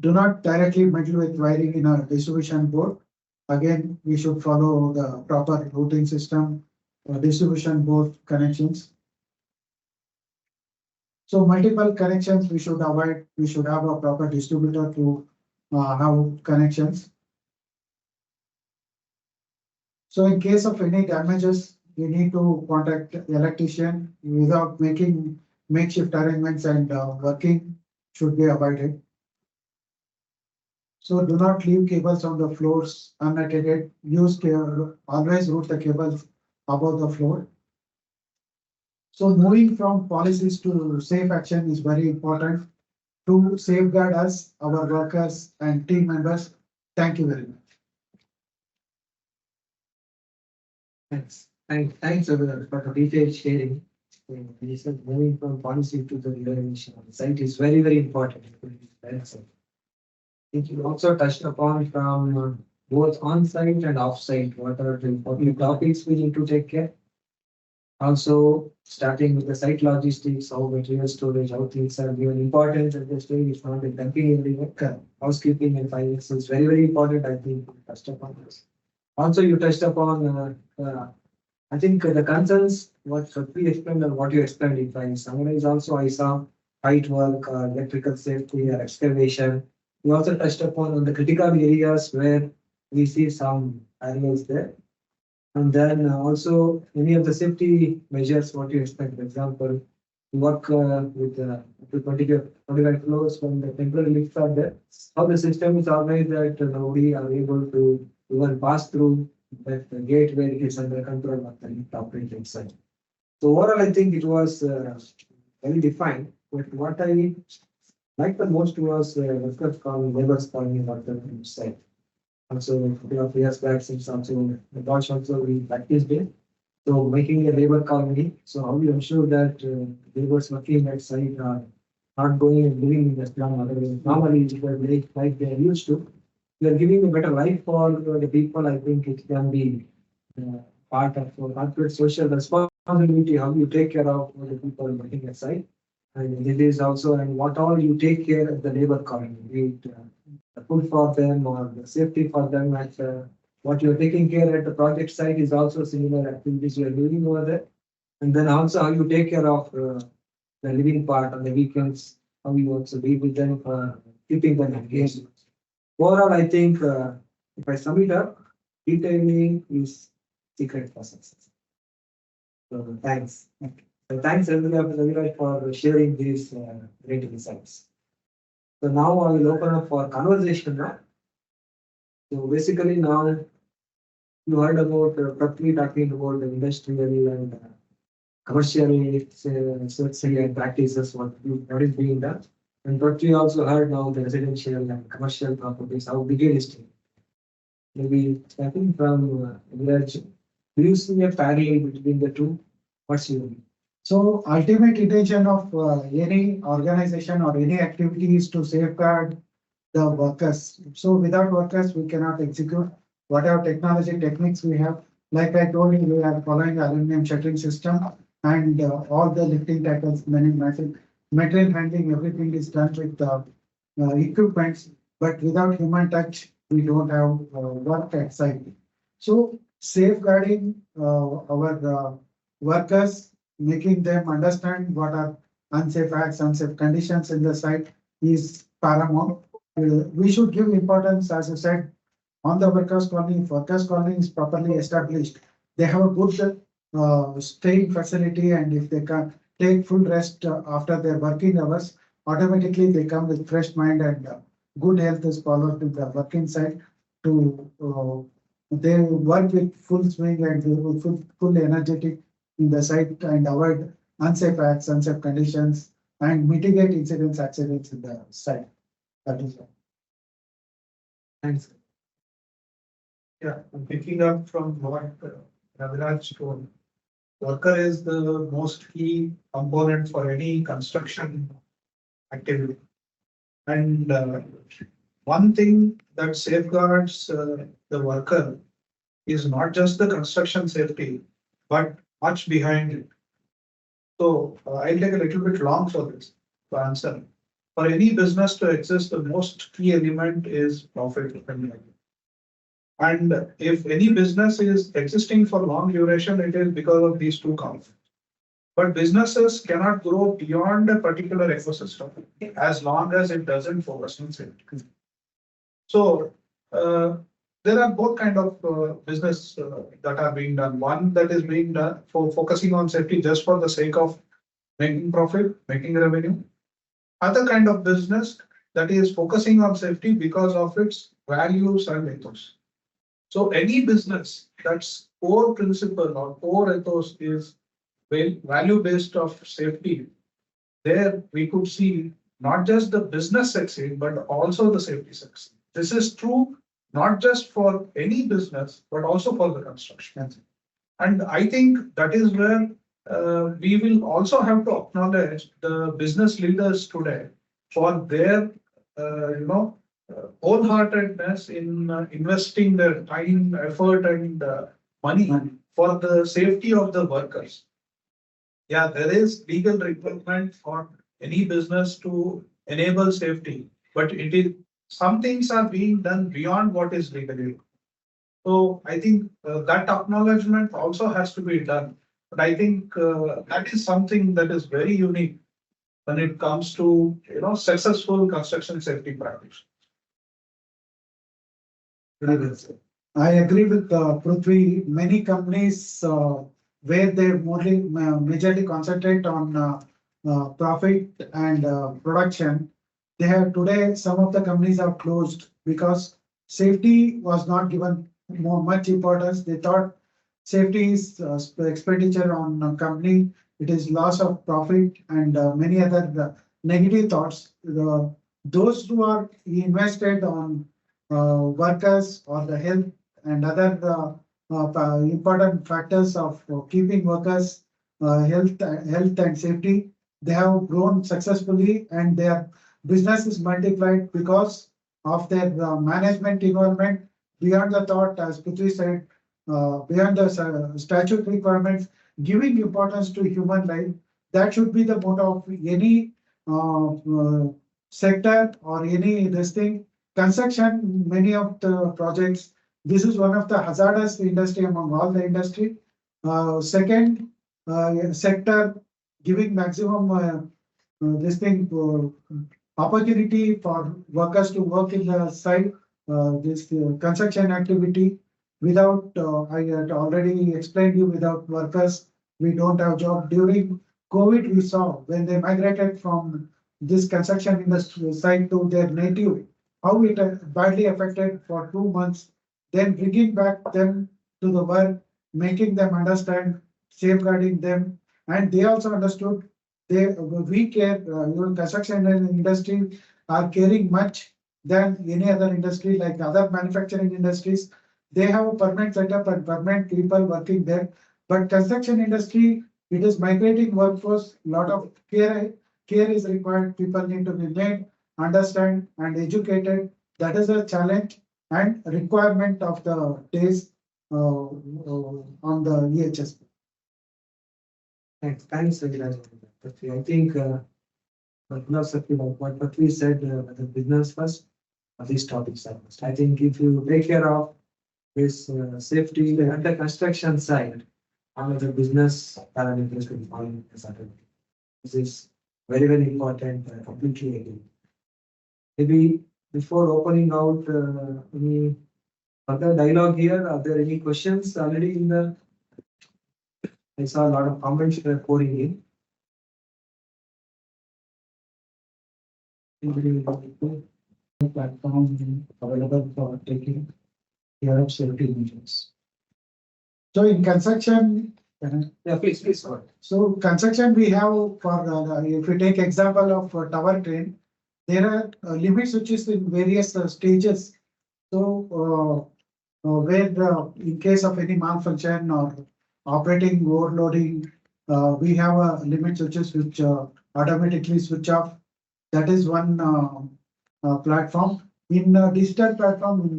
Do not directly meddle with wiring in our distribution board. Again, we should follow the proper routing system, distribution board connections. So multiple connections we should avoid. We should have a proper distributor to have connections. So in case of any damages, we need to contact the electrician without making makeshift arrangements, and working should be avoided. So do not leave cables on the floors unattended. Always route the cables above the floor. So moving from policies to safe action is very important to safeguard us, our workers and team members. Thank you very much. Thanks for the detailed sharing. He said moving from policy to the regulation on the site is very, very important. I think you also touched upon from both on-site and off-site, what are the important topics we need to take care. Also, starting with the site logistics, how material storage, how things are given important at the stage. It's not a dumping everywhere. Housekeeping and finance is very, very important. I think you touched upon this. Also, you touched upon, I think the concerns, what Pruthvi explained and what you explained. If I summarize also, I saw height work, electrical safety, or excavation. You also touched upon the critical areas where we see some areas there. And then also any of the safety measures, what you expect, for example, work with 25 floors when the temporary lifts are there, how the system is organized that nobody are able to even pass through that gate where it is under control of the lift operating side. So overall, I think it was well defined, but what I liked the most was workers calling, neighbors calling about the side. Also, a couple of years back, since also the Bosch also we practiced it. So making a labor colony. So how we ensure that laborers working at site are not going and living in the slum. Normally, like they are used to. We are giving a better life for the people. I think it can be part of corporate social responsibility. How you take care of the people working at site, and it is also and what all you take care of the labor colony. Be it, the food for them or the safety for them at what you're taking care at the project site is also similar activities you are doing over there. And then also how you take care of the living part on the weekends, how you also deal with them for keeping them engaged. Overall, I think if I sum it up, detailing is secret for success. So thanks. So thanks Raviraj for sharing these great insights. So now I will open up for conversation now. So basically now you heard about Pruthvi talking about the industrial and commercial and practices, what is being done. And Pruthvi also heard now the residential and commercial properties, how Brigade is doing. Maybe starting from Raviraj, do you see a parallel between the two? What's your view? So ultimate intention of any organization or any activity is to safeguard the workers. So without workers, we cannot execute whatever technology techniques we have. Like I told you, we are following aluminum shuttering system and all the lifting tackles, many material handling, everything is done with equipments. But without human touch, we don't have work at site. So safeguarding our workers, making them understand what are unsafe acts, unsafe conditions in the site is paramount. We should give importance, as I said, on the workers' colony. If workers' colony is properly established, they have a good staying facility, and if they can take full rest after their working hours, automatically they come with fresh mind and good health is followed to the working side to they work with full swing and full energetic in the site and avoid unsafe acts, unsafe conditions, and mitigate incidents, accidents in the site. That is all. Thanks. Yeah, I'm picking up from what Raviraj told. Worker is the most key component for any construction activity. And one thing that safeguards the worker is not just the construction safety, but much behind it. So I'll take a little bit long for this to answer. For any business to exist, the most key element is profit. And if any business is existing for long duration, it is because of these two concepts. But businesses cannot grow beyond a particular ecosystem as long as it doesn't focus on safety. So there are both kind of business that are being done. One that is being done for focusing on safety just for the sake of making profit, making revenue. Other kind of business that is focusing on safety because of its values and ethos. So any business that's core principle or core ethos is value based of safety, there we could see not just the business succeed, but also the safety succeed. This is true not just for any business, but also for the construction. And I think that is where we will also have to acknowledge the business leaders today for their, wholeheartedness in investing their time, effort, and money for the safety of the workers. Yeah, there is legal requirement for any business to enable safety, but it is some things are being done beyond what is legally. So I think that acknowledgement also has to be done. But I think that is something that is very unique when it comes to successful construction safety practice. I agree with Pruthvi. Many companies where they majorly concentrate on profit and production, they have today some of the companies have closed because safety was not given much importance. They thought safety is expenditure on a company. It is loss of profit and many other negative thoughts. Those who are invested on workers or the health and other important factors of keeping workers health and safety, they have grown successfully and their business is multiplied because of their management involvement beyond the thought, as Prithvi said, beyond the statute requirements, giving importance to human life. That should be the motto of any sector or any this thing. Construction, many of the projects, this is one of the hazardous industry among all the industry. Second sector giving maximum this thing opportunity for workers to work in the site. This construction activity without I had already explained you, without workers we don't have job. During COVID we saw when they migrated from this construction industry site to their native, how it badly affected for 2 months, then bringing back them to the work, making them understand, safeguarding them, and they also understood we care, construction industry are caring much than any other industry like other manufacturing industries. They have a permanent setup and permanent people working there. But construction industry, it is migrating workforce, lot of care is required, people need to be made, understand and educated. That is a challenge and requirement of the days on the EHS. Thanks, Raviraj. I think the philosophy of what Prithvi said, the business first, these topics are first. I think if you take care of this safety at the construction side, all of the business parameters will fall into certain. This is very, very important. I completely agree. Maybe before opening out any further dialogue here, are there any questions already in the? I saw a lot of comments pouring in. Platform available for taking care of safety measures. So in construction, Yeah, please go ahead. so construction we have for if we take example of tower crane, there are limit switches in various stages. So where in case of any malfunction or operating overloading, we have a limit switches which automatically switch off. That is one platform. In digital platform, in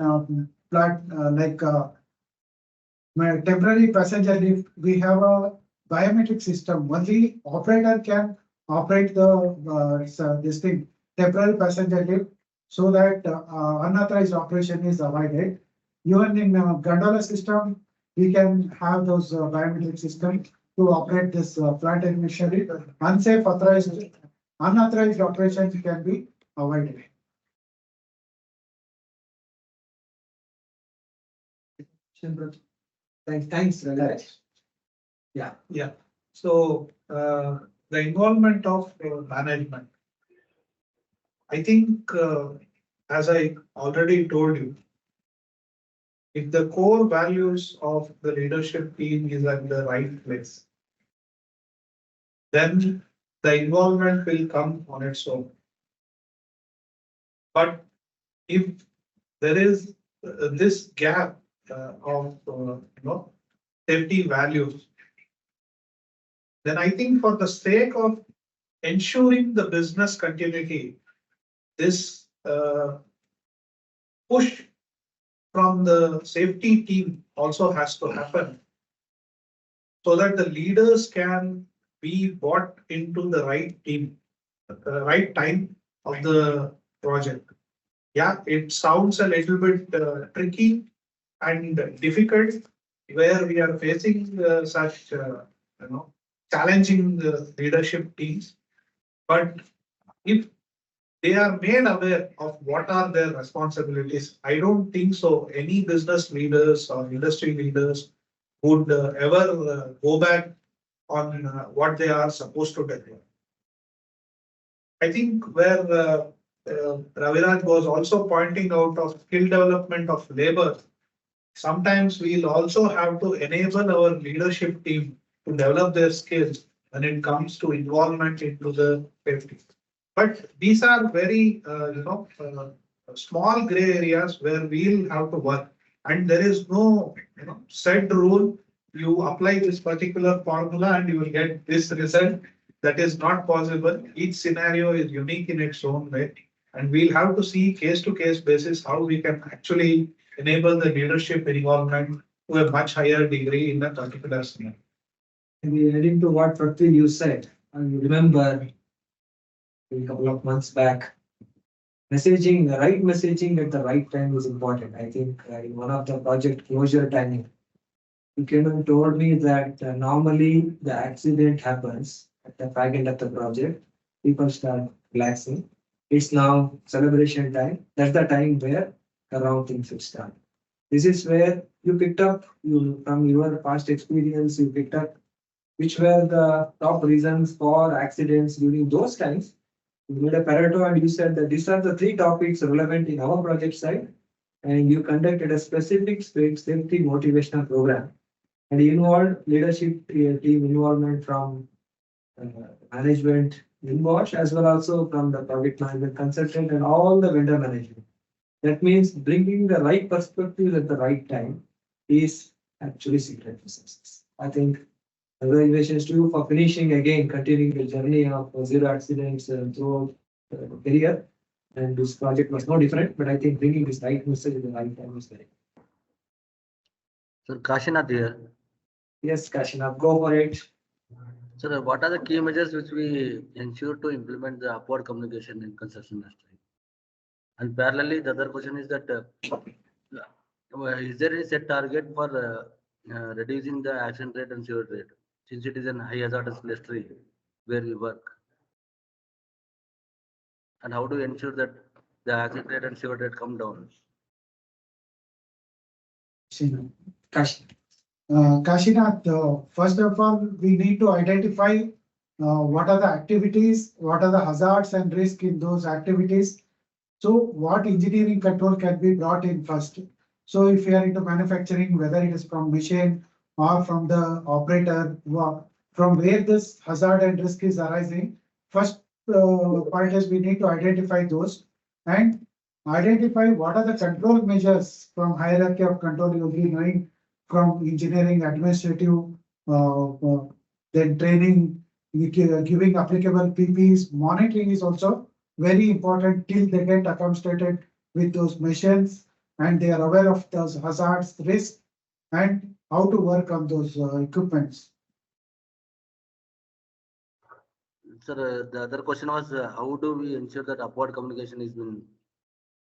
temporary passenger lift, we have a biometric system. Only operator can operate this thing, temporary passenger lift, so that unauthorized operation is avoided. Even in gondola system, we can have those biometric system to operate this plant and machinery. Unsafe, unauthorized operations can be avoided. Thanks, Raviraj. Yeah. So the involvement of management. I think, as I already told you, if the core values of the leadership team is at the right place, then the involvement will come on its own. But if there is this gap of safety values, then I think for the sake of ensuring the business continuity, this push from the safety team also has to happen, so that the leaders can be brought into the right team, the right time of the project. Yeah, it sounds a little bit tricky and difficult where we are facing such challenging leadership teams. But if they are made aware of what are their responsibilities, I don't think so any business leaders or industry leaders would ever go back on what they are supposed to do. I think where Raviraj was also pointing out of skill development of labor, sometimes we'll also have to enable our leadership team to develop their skills when it comes to involvement into the safety. But these are very, small gray areas where we'll have to work. And there is no, set rule. You apply this particular formula and you will get this result. That is not possible. Each scenario is unique in its own way. And we'll have to see case to case basis how we can actually enable the leadership involvement to a much higher degree in a particular scenario. Maybe adding to what Prithvi you said, and you remember a couple of months back, messaging, the right messaging at the right time is important. I think in one of the project closure timing, you came and told me that normally the accident happens at the back end of the project. People start relaxing. It's now celebration time. That's the time where around things will start. This is where you picked up, from your past experience, you picked up which were the top reasons for accidents during those times. You made a Pareto and you said that these are the 3 topics relevant in our project side, and you conducted a specific safety motivational program and you involved leadership team involvement from management in Bosch as well also from the project management consultant and all the vendor management. That means bringing the right perspective at the right time is actually secret to success. I think congratulations to you for finishing again, continuing the journey of zero accidents throughout career. And this project was no different, but I think bringing this right message at the right time is very. Sir, Kashinath here. Yes, Kashinath, go for it. Sir, what are the key measures which we ensure to implement the upward communication in construction industry? And parallelly, the other question is that is there any set target for reducing the accident rate and severe rate, since it is an high hazardous industry where we work? And how do we ensure that the accident rate and severe rate come down? Kashinath. Kashinath, first of all, we need to identify what are the activities, what are the hazards and risk in those activities. So what engineering control can be brought in first. So if you are into manufacturing, whether it is from machine or from the operator, from where this hazard and risk is arising, first point is we need to identify those and identify what are the control measures from hierarchy of control you will be knowing from engineering, administrative, then training, giving applicable PPs. Monitoring is also very important till they get accommodated with those machines and they are aware of those hazards, risks, and how to work on those equipments. Sir, the other question was how do we ensure that upward communication is been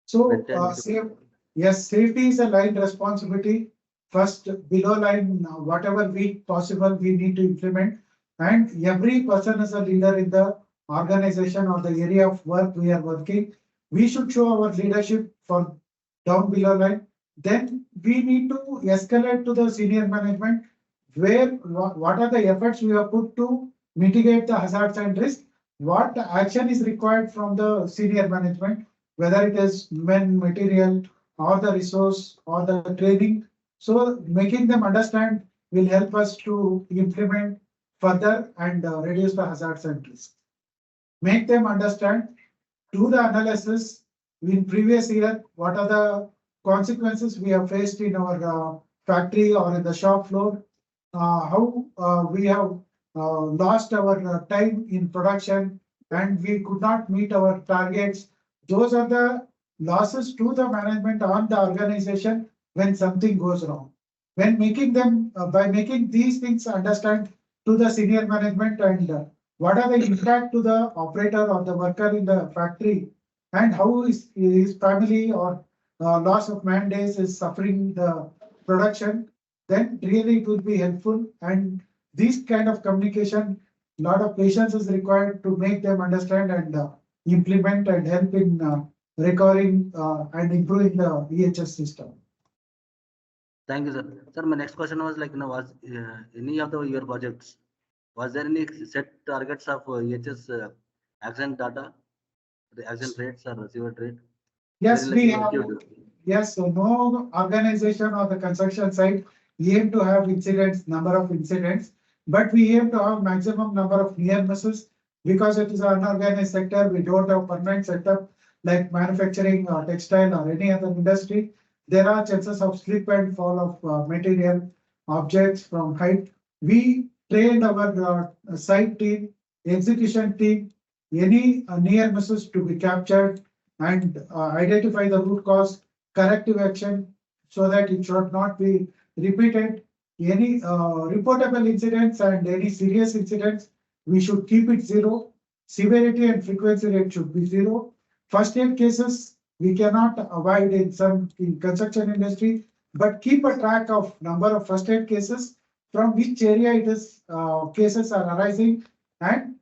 So, maintained? yes, safety is a line responsibility. First, below line, whatever we possible, we need to implement. And every person is a leader in the organization or the area of work we are working. We should show our leadership for down below line. Then we need to escalate to the senior management where what are the efforts we have put to mitigate the hazards and risks, what action is required from the senior management, whether it is men, material, or the resource, or the training. So making them understand will help us to implement further and reduce the hazards and risks. Make them understand, do the analysis in previous year, what are the consequences we have faced in our factory or in the shop floor, how we have lost our time in production and we could not meet our targets. Those are the losses to the management on the organization when something goes wrong. When making them, by making these things understand to the senior management and what are the impact to the operator or the worker in the factory and how is his family or loss of man days is suffering the production, then really it will be helpful. And this kind of communication, a lot of patience is required to make them understand and implement and help in recovering and improving the EHS system. Thank you, sir. Sir, my next question was like, was any of your projects, was there any set targets of EHS accident data, the accident rates or severe rate? Yes, Very we like have. achieved. Yes, so no organization or the construction site aim to have incidents, number of incidents, but we aim to have maximum number of near misses because it is an unorganized sector. We don't have permanent setup like manufacturing or textile or any other industry. There are chances of slip and fall of material objects from height. We trained our site team, execution team, any near misses to be captured and identify the root cause, corrective action so that it should not be repeated. Any reportable incidents and any serious incidents, we should keep it zero. Severity and frequency rate should be zero. First aid cases, we cannot avoid in construction industry, but keep a track of number of first aid cases, from which area it is cases are arising, and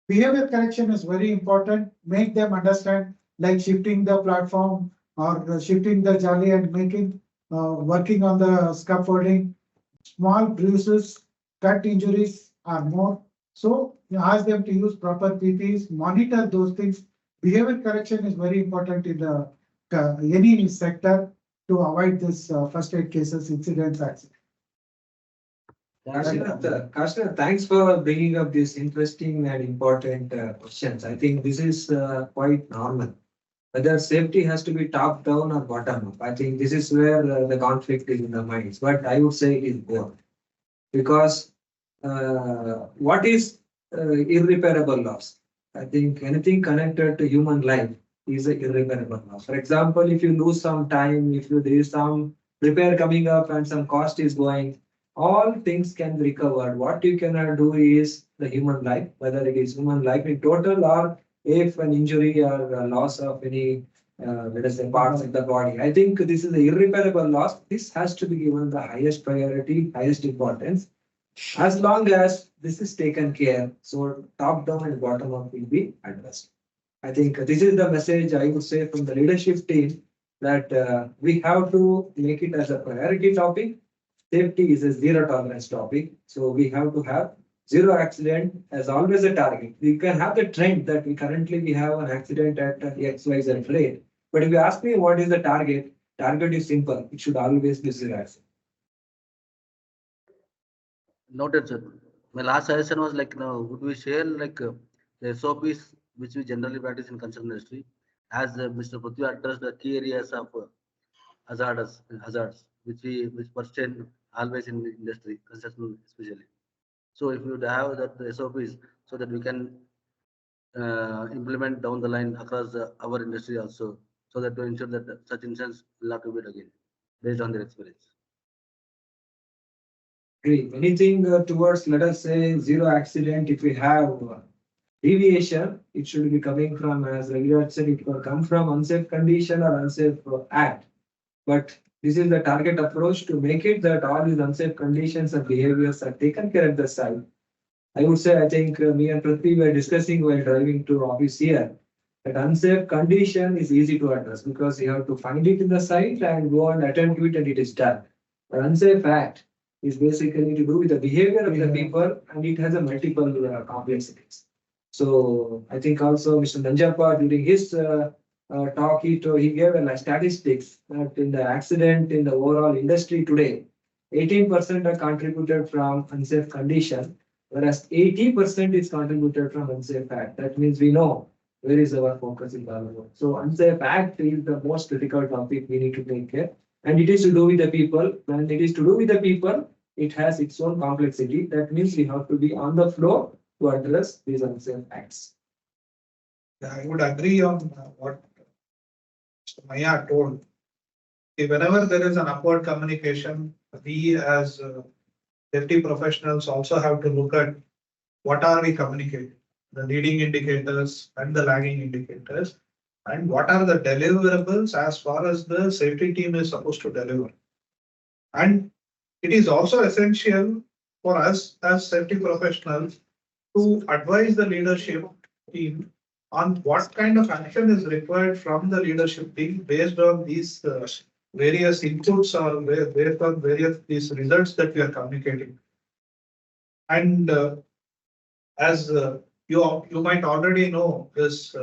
behavior correction is very important. Make them understand, like shifting the platform or shifting the jolly and making working on the scaffolding. Small bruises, cut injuries are more. So you ask them to use proper PPs, monitor those things. Behavior correction is very important in the any sector to avoid this first aid cases, incidents, accidents. Kashinath, thanks for bringing up these interesting and important questions. I think this is quite normal. Whether safety has to be top down or bottom up, I think this is where the conflict is in the minds. But I would say it is both, because what is irreparable loss? I think anything connected to human life is a irreparable loss. For example, if you lose some time, if there is some repair coming up and some cost is going, all things can be recovered. What you cannot do is the human life, whether it is human life in total or if an injury or a loss of any, let us say, parts of the body. I think this is the irreparable loss. This has to be given the highest priority, highest importance. As long as this is taken care, so top down and bottom up will be addressed. I think this is the message I would say from the leadership team that we have to make it as a priority topic. Safety is a zero tolerance topic. So we have to have zero accident as always a target. We can have the trend that we currently have an accident at XYZ rate. But if you ask me what is the target is simple. It should always be zero accident. Noted, sir. My last suggestion was like, would we share like the SOPs which we generally practice in construction industry, as Mr. Pruthvi addressed the key areas of hazards which persist always in the industry, construction especially. So if you would have that the SOPs, so that we can implement down the line across our industry also, so that to ensure that such incidents will not repeat again, based on their experience. Great. Anything towards, let us say, zero accident, if we have deviation, it should be coming from, as Raviraj said, it will come from unsafe condition or unsafe act. But this is the target approach to make it that all these unsafe conditions and behaviors are taken care of at the site. I would say, I think me and Prithvi were discussing while driving to office here, that unsafe condition is easy to address because you have to find it in the site and go and attend to it and it is done. But unsafe act is basically to do with the behavior of the people and it has a multiple complexities. So I think also Mr. Nanjappa during his talk, he gave a statistics that in the accident in the overall industry today, 18% are contributed from unsafe condition, whereas 80% is contributed from unsafe act. That means we know where is our focus in Bangalore. So unsafe act is the most critical topic we need to take care. And it is to do with the people. When it is to do with the people, it has its own complexity. That means we have to be on the floor to address these unsafe acts. I would agree on what Mr. Maiya told. Whenever there is an upward communication, we as safety professionals also have to look at what are we communicating, the leading indicators and the lagging indicators, and what are the deliverables as far as the safety team is supposed to deliver. And it is also essential for us as safety professionals to advise the leadership team on what kind of action is required from the leadership team based on these various inputs or based on various these results that we are communicating. And as you might already know, this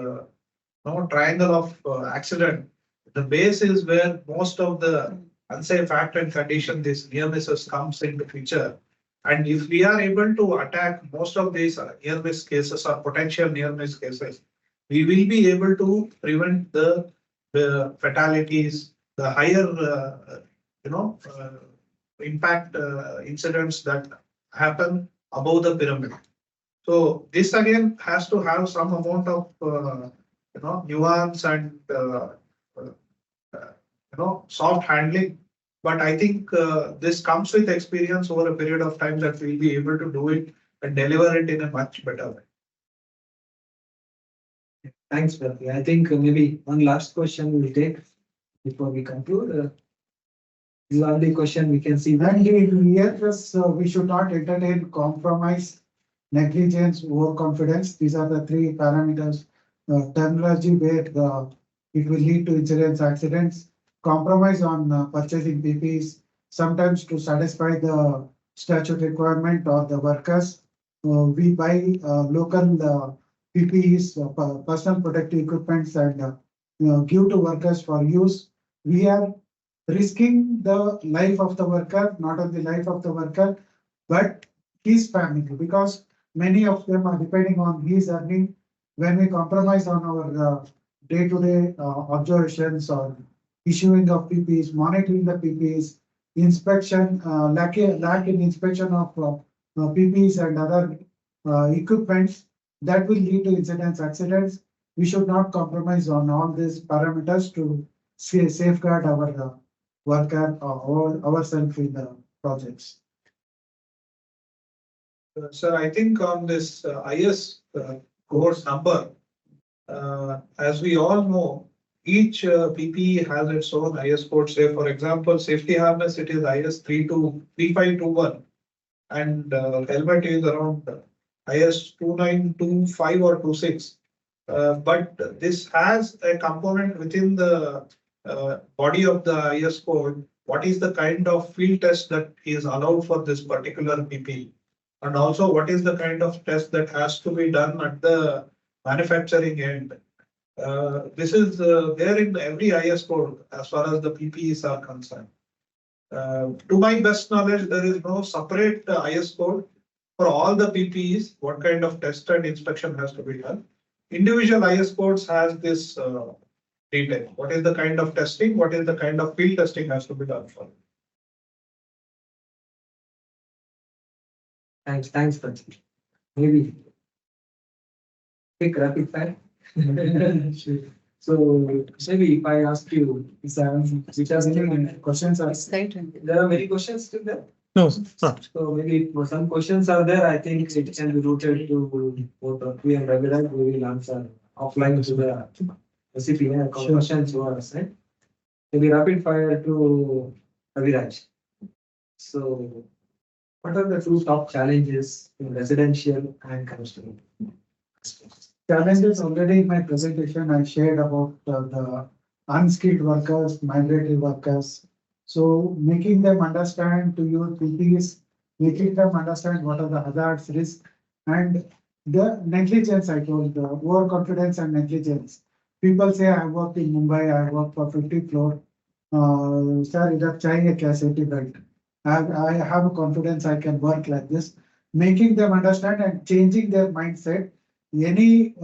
triangle of accident, the base is where most of the unsafe act and condition, this near misses comes into picture. And if we are able to attack most of these near miss cases or potential near miss cases, we will be able to prevent the fatalities, the higher impact incidents that happen above the pyramid. So this again has to have some amount of nuance and soft handling. But I think this comes with experience over a period of time that we'll be able to do it and deliver it in a much better way. Thanks, Prithvi. I think maybe one last question we'll take before we conclude. This is the only question we can see. And here, we should not entertain compromise, negligence, overconfidence. These are the three parameters. Terminology where it will lead to incidents, accidents. Compromise on purchasing PPEs, sometimes to satisfy the statute requirement or the workers. We buy local PPEs, personal protective equipments, and give to workers for use. We are risking the life of the worker, not only life of the worker, but his family, because many of them are depending on his earning. When we compromise on our day-to-day observations or issuing of PPEs, monitoring the PPEs, inspection, lack in inspection of PPEs and other equipments, that will lead to incidents, accidents. we should not compromise on all these parameters to safeguard our worker or ourselves in the projects. Sir, I think on this IS course number, as we all know, each PPE has its own IS code. Say, for example, safety harness, it is IS 3521, and helmet is around IS 2925 or 26. But this has a component within the body of the IS code. What is the kind of field test that is allowed for this particular PPE? And also, what is the kind of test that has to be done at the manufacturing end? This is there in every IS code as far as the PPEs are concerned. To my best knowledge, there is no separate IS code for all the PPEs, what kind of test and inspection has to be done. Individual IS codes has this detail. What is the kind of testing? What is the kind of field testing has to be done for? Thanks, Prashant. Maybe quick rapid fire. So maybe if I ask you, which are any questions are there are many questions still there? No, sir. So maybe if some questions are there, I think it can be routed to both Pruthvi and Raviraj. We will answer offline to the recipe questions who are assigned. Maybe rapid fire to Raviraj. So what are the two top challenges in residential and commercial? Challenges already in my presentation I shared about the unskilled workers, migratory workers. So making them understand to use PPEs, making them understand what are the hazards, risks, and the negligence. I told the overconfidence and negligence. People say I worked in Mumbai, I worked for 50th floor. Sir, इधर चाहिए क्या safety belt? I have a confidence I can work like this. Making them understand and changing their mindset. Any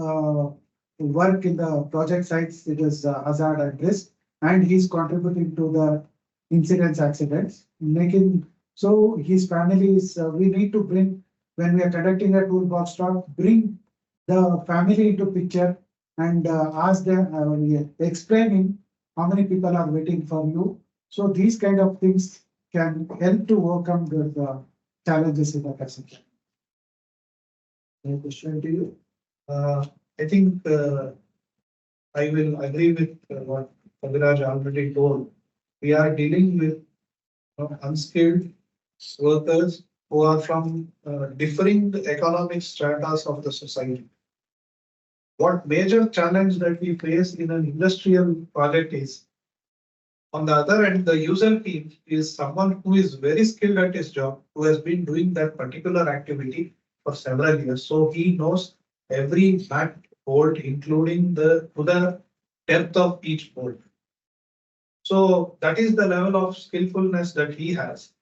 work in the project sites, it is hazard and risk, and he's contributing to the incidents, accidents, making so his family is. We need to bring when we are conducting a toolbox talk, bring the family into picture and ask them, explaining how many people are waiting for you. So these kind of things can help to overcome the challenges in the construction. Any question to you? I think I will agree with what Raviraj already told. We are dealing with unskilled workers who are from differing economic stratas of the society. What major challenge that we face in an industrial project is, on the other end, the user team is someone who is very skilled at his job, who has been doing that particular activity for several years. So he knows every nut, bolt, including to the depth of each bolt. So that is the level of skillfulness that he has.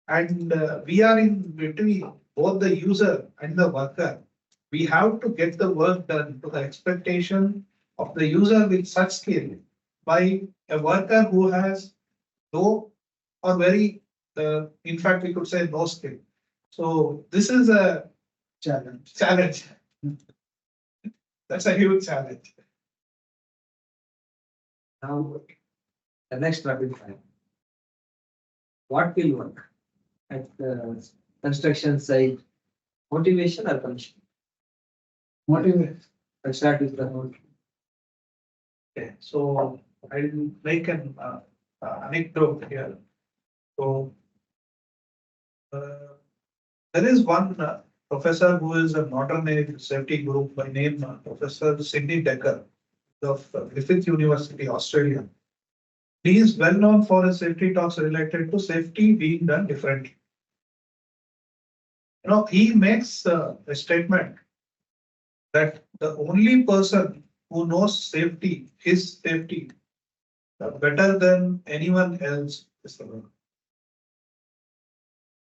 And we are in between both the user and the worker. We have to get the work done to the expectation of the user with such skill by a worker who has no or very, in fact, we could say no skill. So this is a Challenge. That's a huge challenge. Now, the next rapid fire. What will work at the construction site? Motivation or punishment? Motivate. Let's start with the whole. Okay, so I'll make an anecdote here. So there is one professor who is a modern age safety group by name Professor Sidney Decker of Griffith University, Australia. He is well known for his safety talks related to safety being done differently. He makes a statement that the only person who knows safety, his safety, better than anyone else is the worker.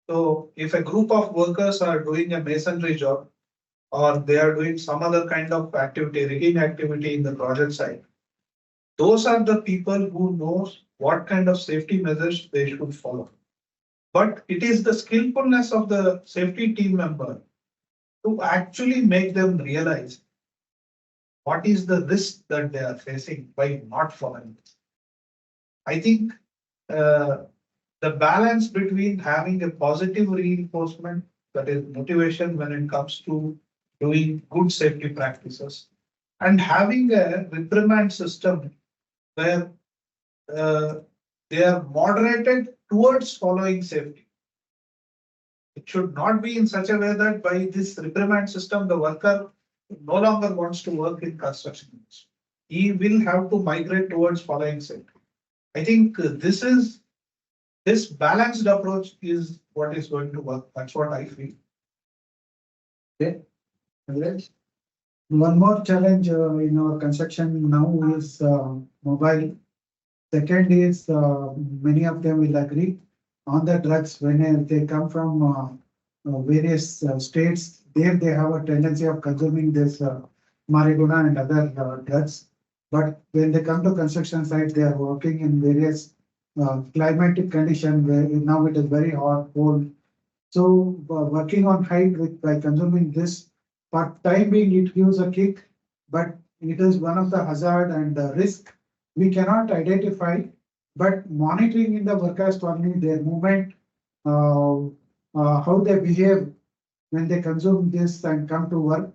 So if a group of workers are doing a masonry job or they are doing some other kind of activity, rigging activity in the project site, those are the people who knows what kind of safety measures they should follow. But it is the skillfulness of the safety team member to actually make them realize what is the risk that they are facing by not following it. I think the balance between having a positive reinforcement, that is motivation when it comes to doing good safety practices, and having a reprimand system where they are moderated towards following safety. It should not be in such a way that by this reprimand system, the worker no longer wants to work in construction industry. He will have to migrate towards following safety. I think this balanced approach is what is going to work. That's what I feel. Okay. Raviraj? One more challenge in our construction now is mobile. Second is many of them will agree on the drugs when they come from various states. There they have a tendency of consuming this marijuana and other drugs. But when they come to construction site, they are working in various climatic condition where now it is very hot, cold. So working on height with by consuming this, for time being it gives a kick, but it is one of the hazard and the risk we cannot identify. But monitoring in the workers only their movement, how they behave when they consume this and come to work,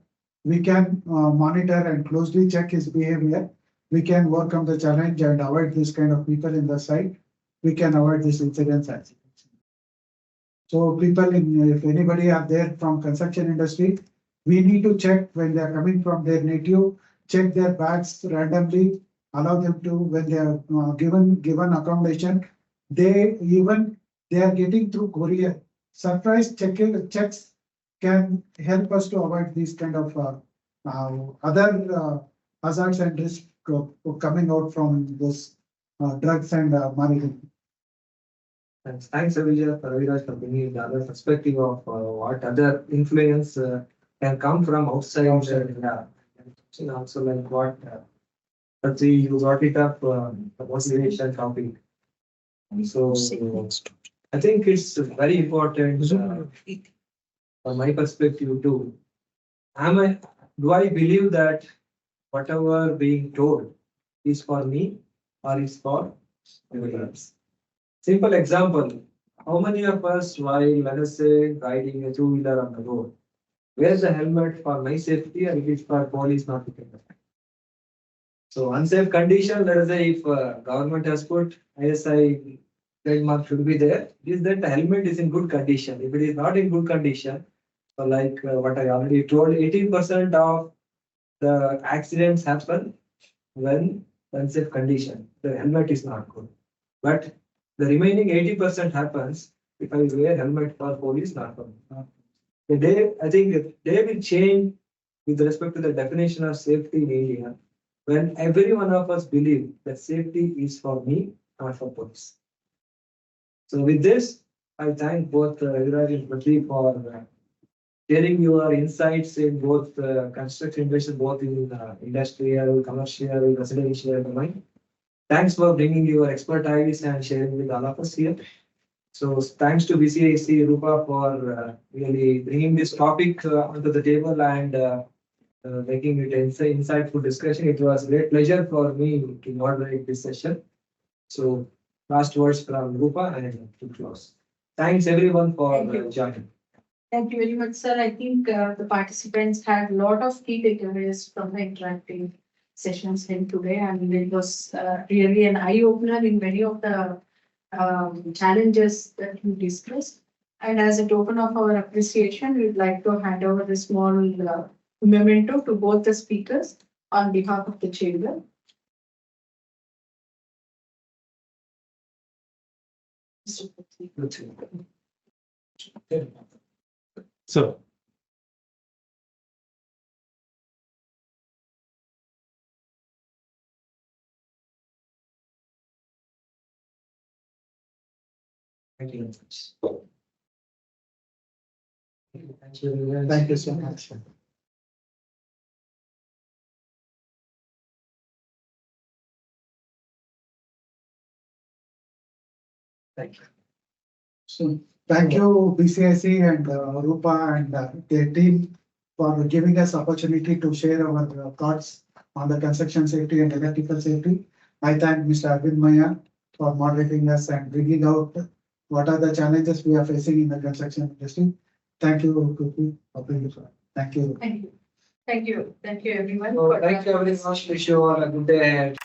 we can monitor and closely check his behavior. We can work on the challenge and avoid this kind of people in the site. We can avoid this incidents. So people if anybody are there from construction industry, we need to check when they are coming from their native, check their bags randomly, allow them to, when they are given accommodation, they are getting through courier. Surprise checks can help us to avoid these kind of other hazards and risks coming out from this drugs and money. Thanks, Raviraj, for bringing the other perspective of what other influence can come from outside. And also like what Pruthvi, you brought it up, the motivation topic. So I think it's very important from my perspective too. Do I believe that whatever being told is for me or is for everybody else? Simple example, how many of us while, let us say, riding a two-wheeler on the road, wears the helmet for my safety or it is for police not to take the fine? So unsafe condition, let us say if government has put ISI trademark should be there, is that the helmet is in good condition. If it is not in good condition, so like what I already told, 18% of the accidents happen when unsafe condition, the helmet is not good. But the remaining 80% happens if I wear helmet for police, not for me. The day, I think the day will change with respect to the definition of safety in India, when every one of us believe that safety is for me, not for police. So with this, I thank both Raviraj and Pruthvi for sharing your insights in both construction industry, both in industrial, commercial, residential domain. Thanks for bringing your expertise and sharing with all of us here. So thanks to BCIC Rupa for really bringing this topic onto the table and making it an insightful discussion. It was a great pleasure for me to moderate this session. So last words from Rupa and to close. Thanks everyone for joining. Thank you very much, sir. I think the participants had a lot of key takeaways from the interactive sessions in today, and it was really an eye opener in many of the challenges that you discussed. And as a token of our appreciation, we'd like to hand over the small memento to both the speakers on behalf of the chamber. So. Thank you. Thank you so much. Thank you. So thank you BCIC and Rupa and their team for giving us opportunity to share our thoughts on the construction safety and electrical safety. I thank Mr. Aravind Maiya for moderating us and bringing out what are the challenges we are facing in the construction industry. Thank you, Pruthvi, for bringing it. Thank you. Thank you. Thank you. Thank you, everyone. So for thank you joining very us. much. Wish you all a good day ahead.